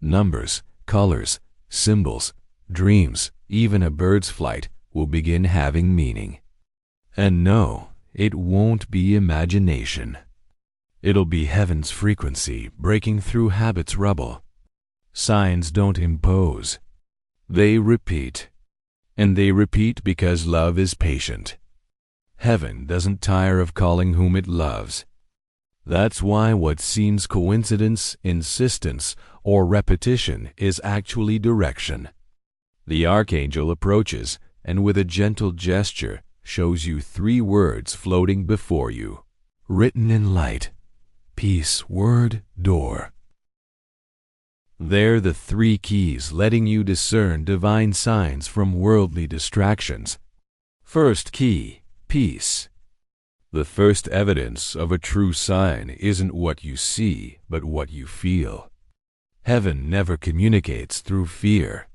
Numbers, colors, symbols, dreams, even a bird's flight will begin having meaning. And no, it won't be imagination. It'll be heaven's frequency breaking through habit's rubble. Signs don't impose. They repeat. And they repeat because love is patient. Heaven doesn't tire of calling whom it loves. That's why what seems coincidence, insistence, or repetition is actually direction. The Archangel approaches and with a gentle gesture shows you 3 words floating before you, written in light: peace, word, door. They're the 3 keys letting you discern divine signs from worldly distractions. First key, peace. The first evidence of a true sign isn't what you see, but what you feel. Heaven never communicates through fear.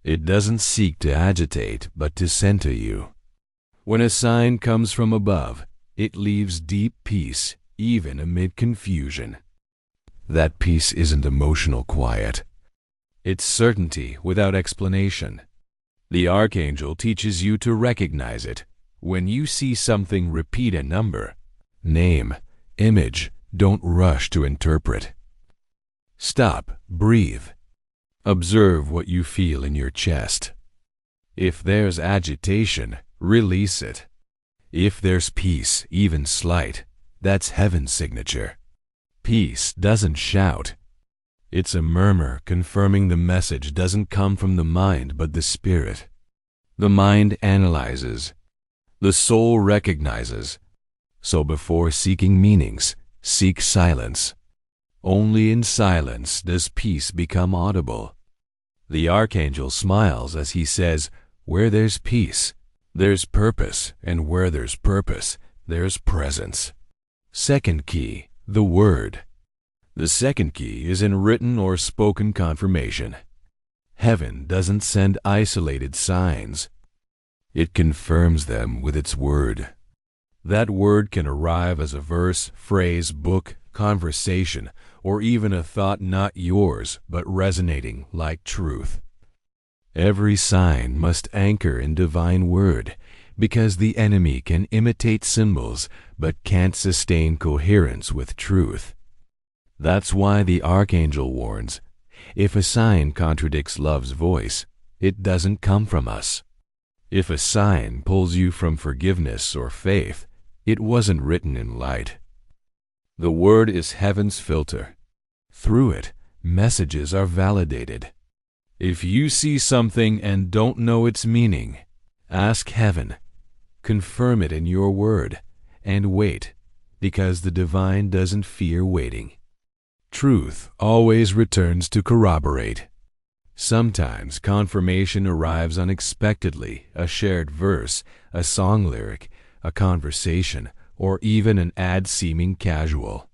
It doesn't seek to agitate, but to center you. When a sign comes from above, it leaves deep peace, even amid confusion. That peace isn't emotional quiet. It's certainty without explanation. The Archangel teaches you to recognize it. When you see something repeat a number, name, image, don't rush to interpret. Stop, breathe. Observe what you feel in your chest. If there's agitation, release it. If there's peace, even slight, that's heaven's signature. Peace doesn't shout. It's a murmur confirming the message doesn't come from the mind but the spirit. The mind analyzes. The soul recognizes. So before seeking meanings, seek silence. Only in silence does peace become audible. The Archangel smiles as he says, where there's peace, there's purpose, and where there's purpose, there's presence. Second key, the word. The second key is in written or spoken confirmation. Heaven doesn't send isolated signs. It confirms them with its word. That word can arrive as a verse, phrase, book, conversation, or even a thought not yours, but resonating like truth. Every sign must anchor in divine word, because the enemy can imitate symbols, but can't sustain coherence with truth. That's why the Archangel warns, if a sign contradicts love's voice, it doesn't come from us. If a sign pulls you from forgiveness or faith, it wasn't written in light. The word is heaven's filter. Through it, messages are validated. If you see something and don't know its meaning, ask heaven, confirm it in your word, and wait, because the divine doesn't fear waiting. Truth always returns to corroborate. Sometimes confirmation arrives unexpectedly, a shared verse, a song lyric, a conversation, or even an ad seeming casual.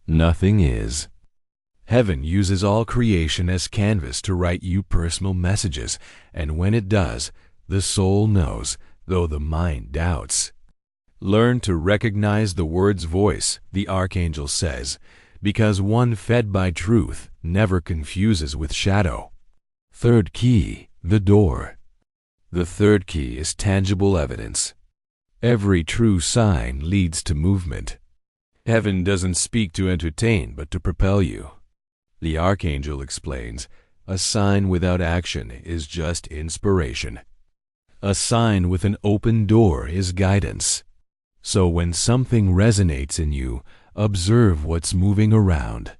Nothing is. Heaven uses all creation as canvas to write you personal messages, and when it does, the soul knows, though the mind doubts. Learn to recognize the word's voice, the Archangel says, because one fed by truth never confuses with shadow. Third key, the door. The third key is tangible evidence. Every true sign leads to movement. Heaven doesn't speak to entertain, but to propel you. The Archangel explains, a sign without action is just inspiration. A sign with an open door is guidance. So when something resonates in you, observe what's moving around.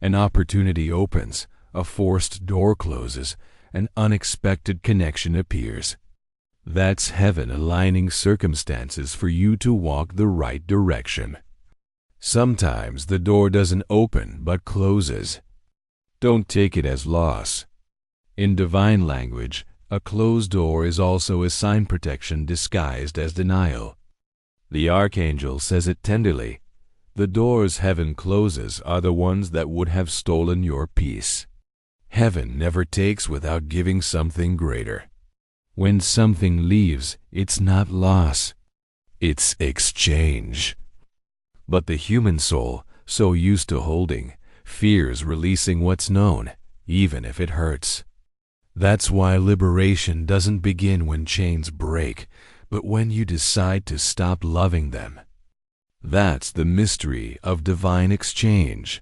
An opportunity opens, a forced door closes, an unexpected connection appears. That's heaven aligning circumstances for you to walk the right direction. Sometimes the door doesn't open but closes. Don't take it as loss. In divine language, a closed door is also a sign protection disguised as denial. The Archangel says it tenderly. The doors heaven closes are the ones that would have stolen your peace. Heaven never takes without giving something greater. When something leaves, it's not loss. It's exchange. But the human soul, so used to holding, fears releasing what's known, even if it hurts. That's why liberation doesn't begin when chains break, but when you decide to stop loving them. That's the mystery of divine exchange.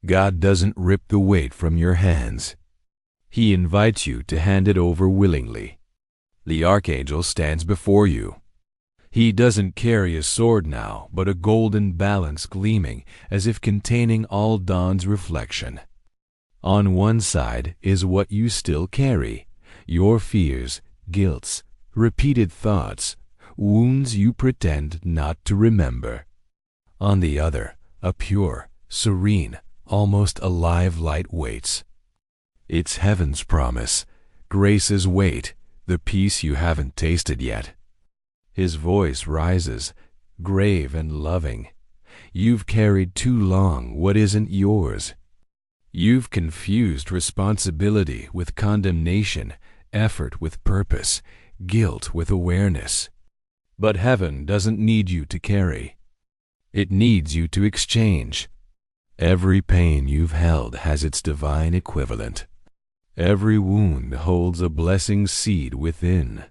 God doesn't rip the weight from your hands. He invites you to hand it over willingly. The Archangel stands before you. He doesn't carry a sword now, but a golden balance gleaming as if containing all dawn's reflection. On one side is what you still carry, your fears, guilts, repeated thoughts, wounds you pretend not to remember. On the other, a pure, serene, almost alive light waits. It's heaven's promise, grace's weight, the peace you haven't tasted yet. His voice rises, grave and loving. You've carried too long what isn't yours. You've confused responsibility with condemnation, effort with purpose, guilt with awareness. But heaven doesn't need you to carry. It needs you to exchange. Every pain you've held has its divine equivalent. Every wound holds a blessing seed within.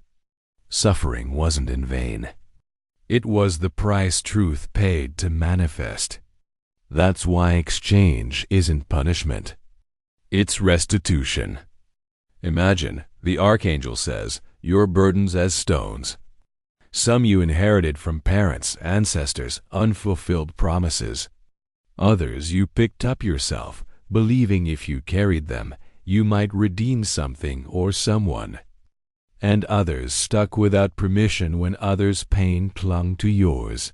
Suffering wasn't in vain. It was the price truth paid to manifest. That's why exchange isn't punishment. It's restitution. Imagine, the Archangel says, your burdens as stones. Some you inherited from parents, ancestors, unfulfilled promises. Others you picked up yourself, believing if you carried them, you might redeem something or someone. And others stuck without permission when others' pain clung to yours.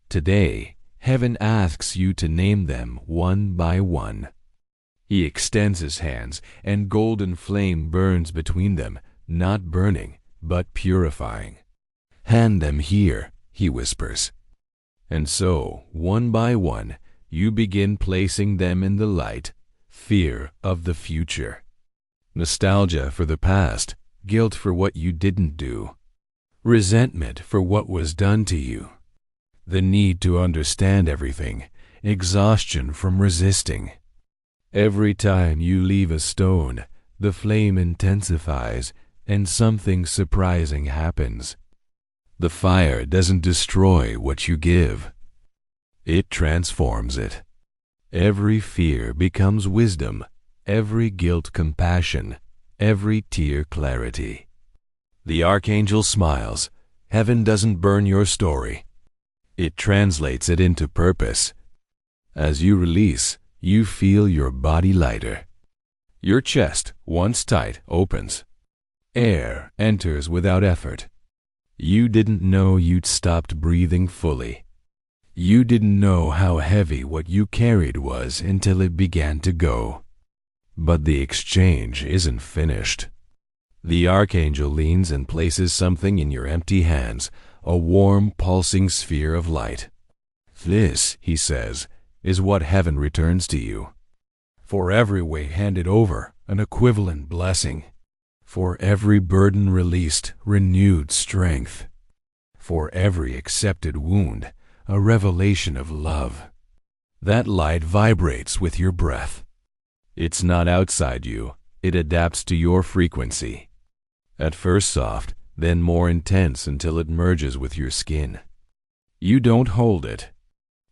Today, heaven asks you to name them one by one. He extends his hands, and golden flame burns between them, not burning, but purifying. Hand them here, he whispers. And so, one by one, you begin placing them in the light, fear of the future. Nostalgia for the past, guilt for what you didn't do, resentment for what was done to you, the need to understand everything, exhaustion from resisting. Every time you leave a stone, the flame intensifies and something surprising happens. The fire doesn't destroy what you give. It transforms it. Every fear becomes wisdom, every guilt compassion, every tear clarity. The Archangel smiles. Heaven doesn't burn your story. It translates it into purpose. As you release, you feel your body lighter. Your chest, once tight, opens. Air enters without effort. You didn't know you'd stopped breathing fully. You didn't know how heavy what you carried was until it began to go. But the exchange isn't finished. The Archangel leans and places something in your empty hands, a warm, pulsing sphere of light. This, he says, is what heaven returns to you. For every way handed over, an equivalent blessing. For every burden released, renewed strength. For every accepted wound, a revelation of love. That light vibrates with your breath. It's not outside you, it adapts to your frequency. At first soft, then more intense until it merges with your skin. You don't hold it.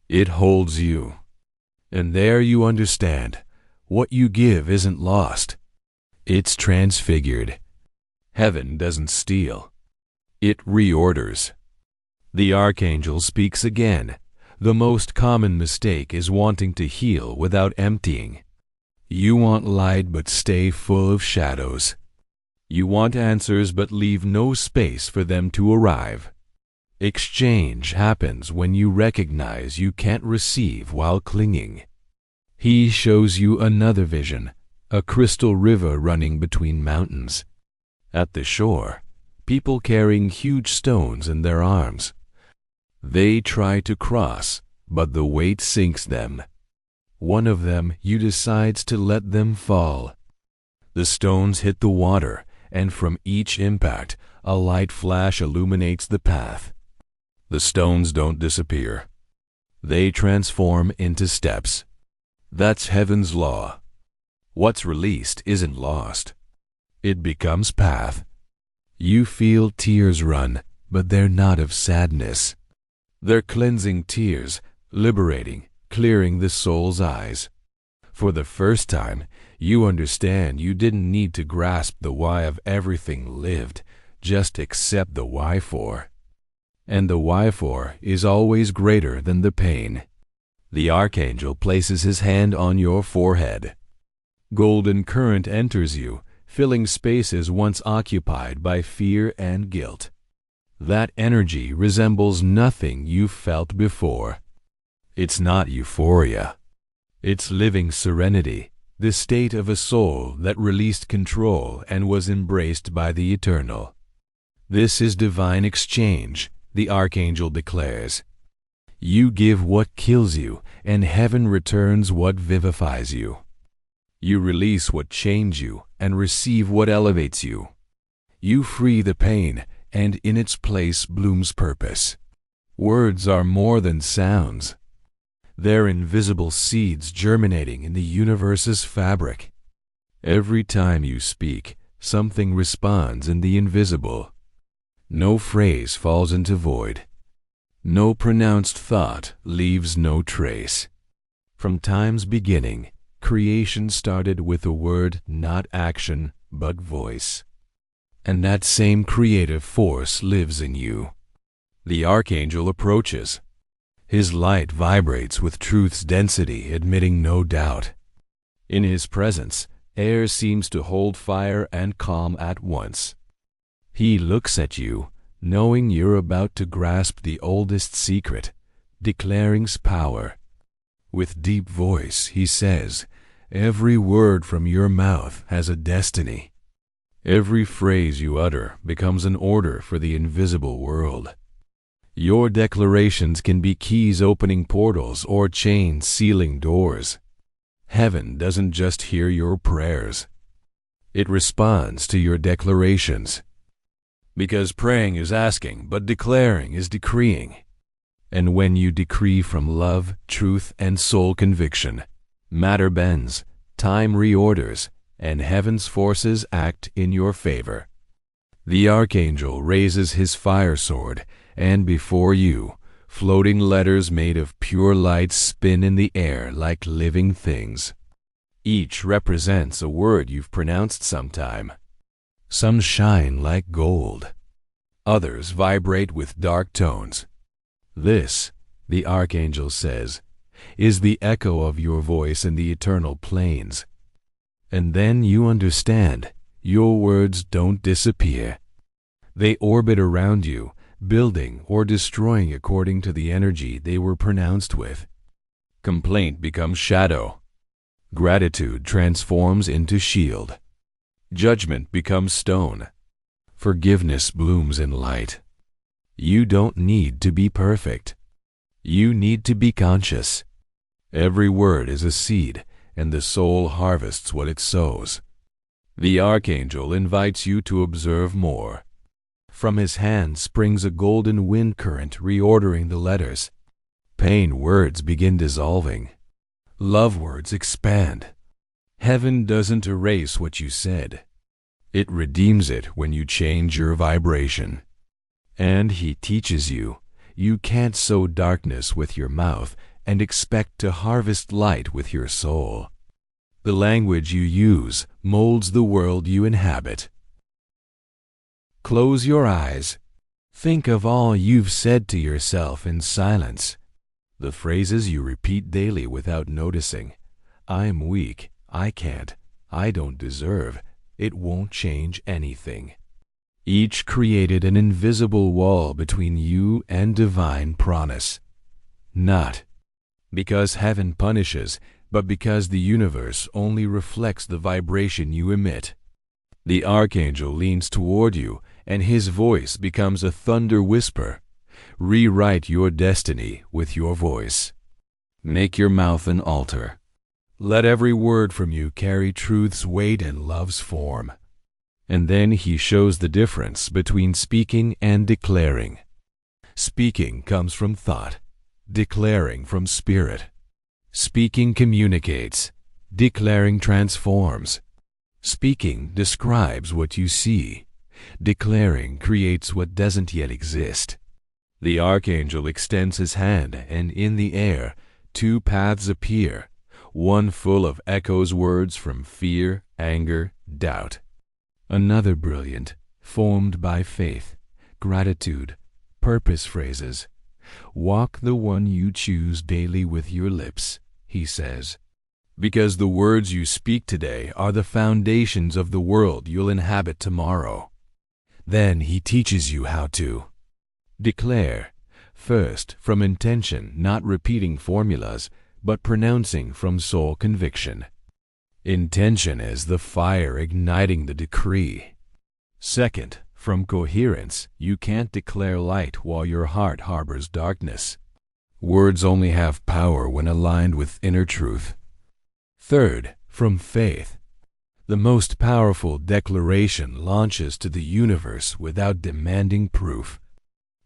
It holds you. And there you understand, what you give isn't lost. It's transfigured. Heaven doesn't steal. It reorders. The Archangel speaks again. The most common mistake is wanting to heal without emptying. You want light but stay full of shadows. You want answers but leave no space for them to arrive. Exchange happens when you recognize you can't receive while clinging. He shows you another vision, a crystal river running between mountains. At the shore, people carrying huge stones in their arms. They try to cross, but the weight sinks them. One of them you decides to let them fall. The stones hit the water, and from each impact, a light flash illuminates the path. The stones don't disappear. They transform into steps. That's heaven's law. What's released isn't lost. It becomes path. You feel tears run, but they're not of sadness. They're cleansing tears, liberating, clearing the soul's eyes. For the first time, you understand you didn't need to grasp the why of everything lived, just accept the why for. And the why for is always greater than the pain. The Archangel places his hand on your forehead. Golden current enters you, filling spaces once occupied by fear and guilt. That energy resembles nothing you've felt before. It's not euphoria. It's living serenity, the state of a soul that released control and was embraced by the eternal. This is divine exchange, the Archangel declares. You give what kills you, and heaven returns what vivifies you. You release what chains you, and receive what elevates you. You free the pain, and in its place blooms purpose. Words are more than sounds. They're invisible seeds germinating in the universe's fabric. Every time you speak, something responds in the invisible. No phrase falls into void. No pronounced thought leaves no trace. From time's beginning, creation started with a word, not action, but voice. And that same creative force lives in you. The Archangel approaches. His light vibrates with truth's density, admitting no doubt. In his presence, air seems to hold fire and calm at once. He looks at you, knowing you're about to grasp the oldest secret, declaring's power. With deep voice, he says, every word from your mouth has a destiny. Every phrase you utter becomes an order for the invisible world. Your declarations can be keys opening portals or chains sealing doors. Heaven doesn't just hear your prayers. It responds to your declarations. Because praying is asking, but declaring is decreeing. And when you decree from love, truth, and soul conviction, matter bends, time reorders, and heaven's forces act in your favor. The Archangel raises his fire sword, and before you, floating letters made of pure light spin in the air like living things. Each represents a word you've pronounced sometime. Some shine like gold. Others vibrate with dark tones. This, the Archangel says, is the echo of your voice in the eternal plains. And then you understand, your words don't disappear. They orbit around you, building or destroying according to the energy they were pronounced with. Complaint becomes shadow. Gratitude transforms into shield. Judgment becomes stone. Forgiveness blooms in light. You don't need to be perfect. You need to be conscious. Every word is a seed, and the soul harvests what it sows. The Archangel invites you to observe more. From his hand springs a golden wind current reordering the letters. Pain words begin dissolving. Love words expand. Heaven doesn't erase what you said. It redeems it when you change your vibration. And he teaches you, you can't sow darkness with your mouth and expect to harvest light with your soul. The language you use molds the world you inhabit. Close your eyes. Think of all you've said to yourself in silence. The phrases you repeat daily without noticing. I'm weak. I can't. I don't deserve. It won't change anything. Each created an invisible wall between you and divine promise. Not because heaven punishes, but because the universe only reflects the vibration you emit. The Archangel leans toward you, and his voice becomes a thunder whisper. Rewrite your destiny with your voice. Make your mouth an altar. Let every word from you carry truth's weight and love's form. And then he shows the difference between speaking and declaring. Speaking comes from thought, declaring from spirit. Speaking communicates, declaring transforms. Speaking describes what you see, declaring creates what doesn't yet exist. The Archangel extends his hand, and in the air, two paths appear, one full of echoes words from fear, anger, doubt. Another brilliant, formed by faith, gratitude, purpose phrases. Walk the one you choose daily with your lips, he says, because the words you speak today are the foundations of the world you'll inhabit tomorrow. Then he teaches you how to declare, first from intention, not repeating formulas, but pronouncing from soul conviction. Intention is the fire igniting the decree. Second, from coherence, you can't declare light while your heart harbors darkness. Words only have power when aligned with inner truth. Third, from faith. The most powerful declaration launches to the universe without demanding proof.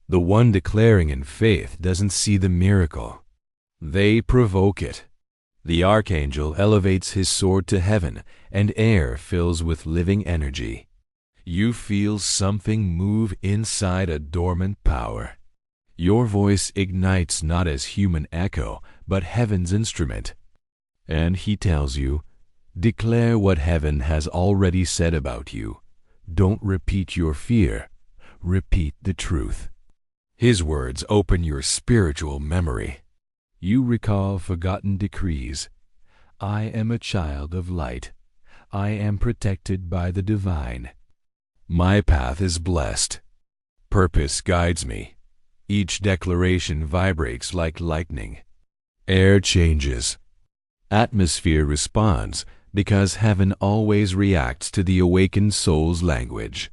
The one declaring in faith doesn't see the miracle. They provoke it. The Archangel elevates his sword to heaven, and air fills with living energy. You feel something move inside a dormant power. Your voice ignites not as human echo, but heaven's instrument. And he tells you, declare what heaven has already said about you. Don't repeat your fear. Repeat the truth. His words open your spiritual memory. You recall forgotten decrees. I am a child of light. I am protected by the divine. My path is blessed. Purpose guides me. Each declaration vibrates like lightning. Air changes. Atmosphere responds because heaven always reacts to the awakened soul's language.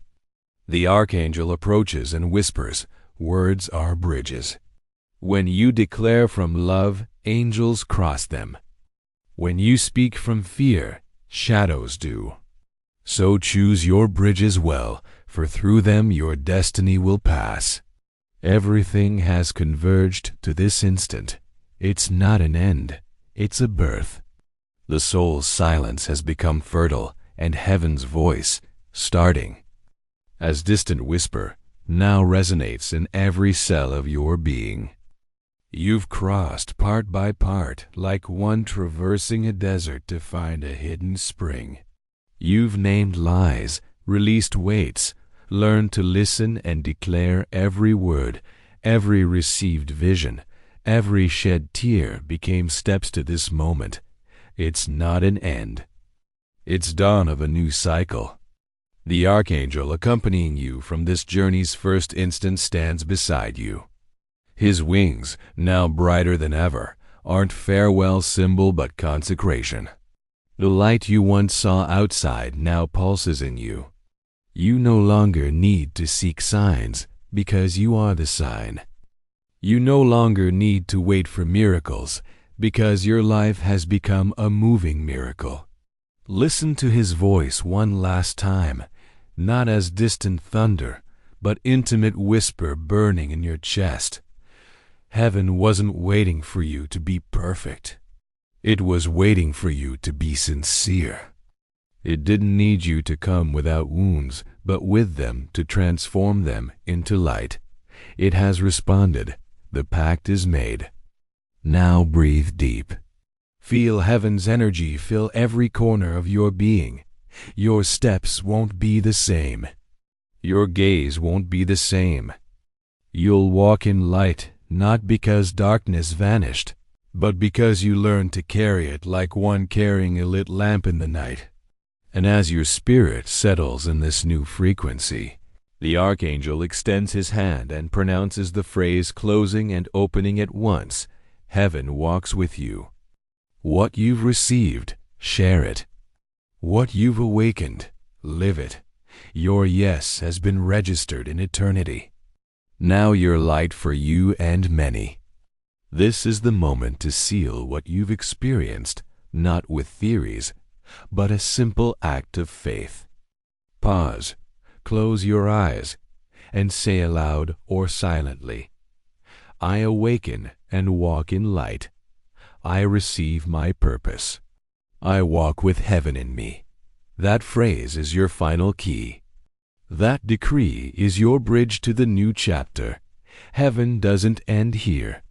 The Archangel approaches and whispers, words are bridges. When you declare from love, angels cross them. When you speak from fear, shadows do. So choose your bridges well, for through them your destiny will pass. Everything has converged to this instant. It's not an end, it's a birth. The soul's silence has become fertile, and heaven's voice, starting as distant whisper, now resonates in every cell of your being. You've crossed part by part, like one traversing a desert to find a hidden spring. You've named lies, released weights, learned to listen and declare every word, every received vision, every shed tear became steps to this moment. It's not an end. It's dawn of a new cycle. The Archangel accompanying you from this journey's first instant stands beside you. His wings, now brighter than ever, aren't farewell symbol but consecration. The light you once saw outside now pulses in you. You no longer need to seek signs because you are the sign. You no longer need to wait for miracles because your life has become a moving miracle. Listen to his voice one last time, not as distant thunder, but intimate whisper burning in your chest. Heaven wasn't waiting for you to be perfect. It was waiting for you to be sincere. It didn't need you to come without wounds, but with them to transform them into light. It has responded. The pact is made. Now breathe deep. Feel heaven's energy fill every corner of your being. Your steps won't be the same. Your gaze won't be the same. You'll walk in light, not because darkness vanished, but because you learned to carry it like one carrying a lit lamp in the night. And as your spirit settles in this new frequency, the Archangel extends his hand and pronounces the phrase closing and opening at once. Heaven walks with you. What you've received, share it. What you've awakened, live it. Your yes has been registered in eternity. Now you're light for you and many. This is the moment to seal what you've experienced, not with theories, but a simple act of faith. Pause, close your eyes, and say aloud or silently, I awaken and walk in light. I receive my purpose. I walk with heaven in me. That phrase is your final key. That decree is your bridge to the new chapter. Heaven doesn't end here.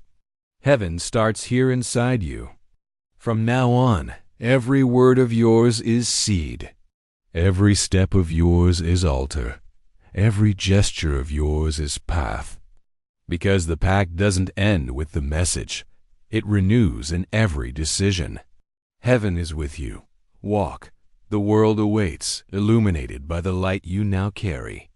Heaven starts here inside you. From now on, every word of yours is seed. Every step of yours is altar. Every gesture of yours is path. Because the pact doesn't end with the message. It renews in every decision. Heaven is with you. Walk. The world awaits, illuminated by the light you now carry.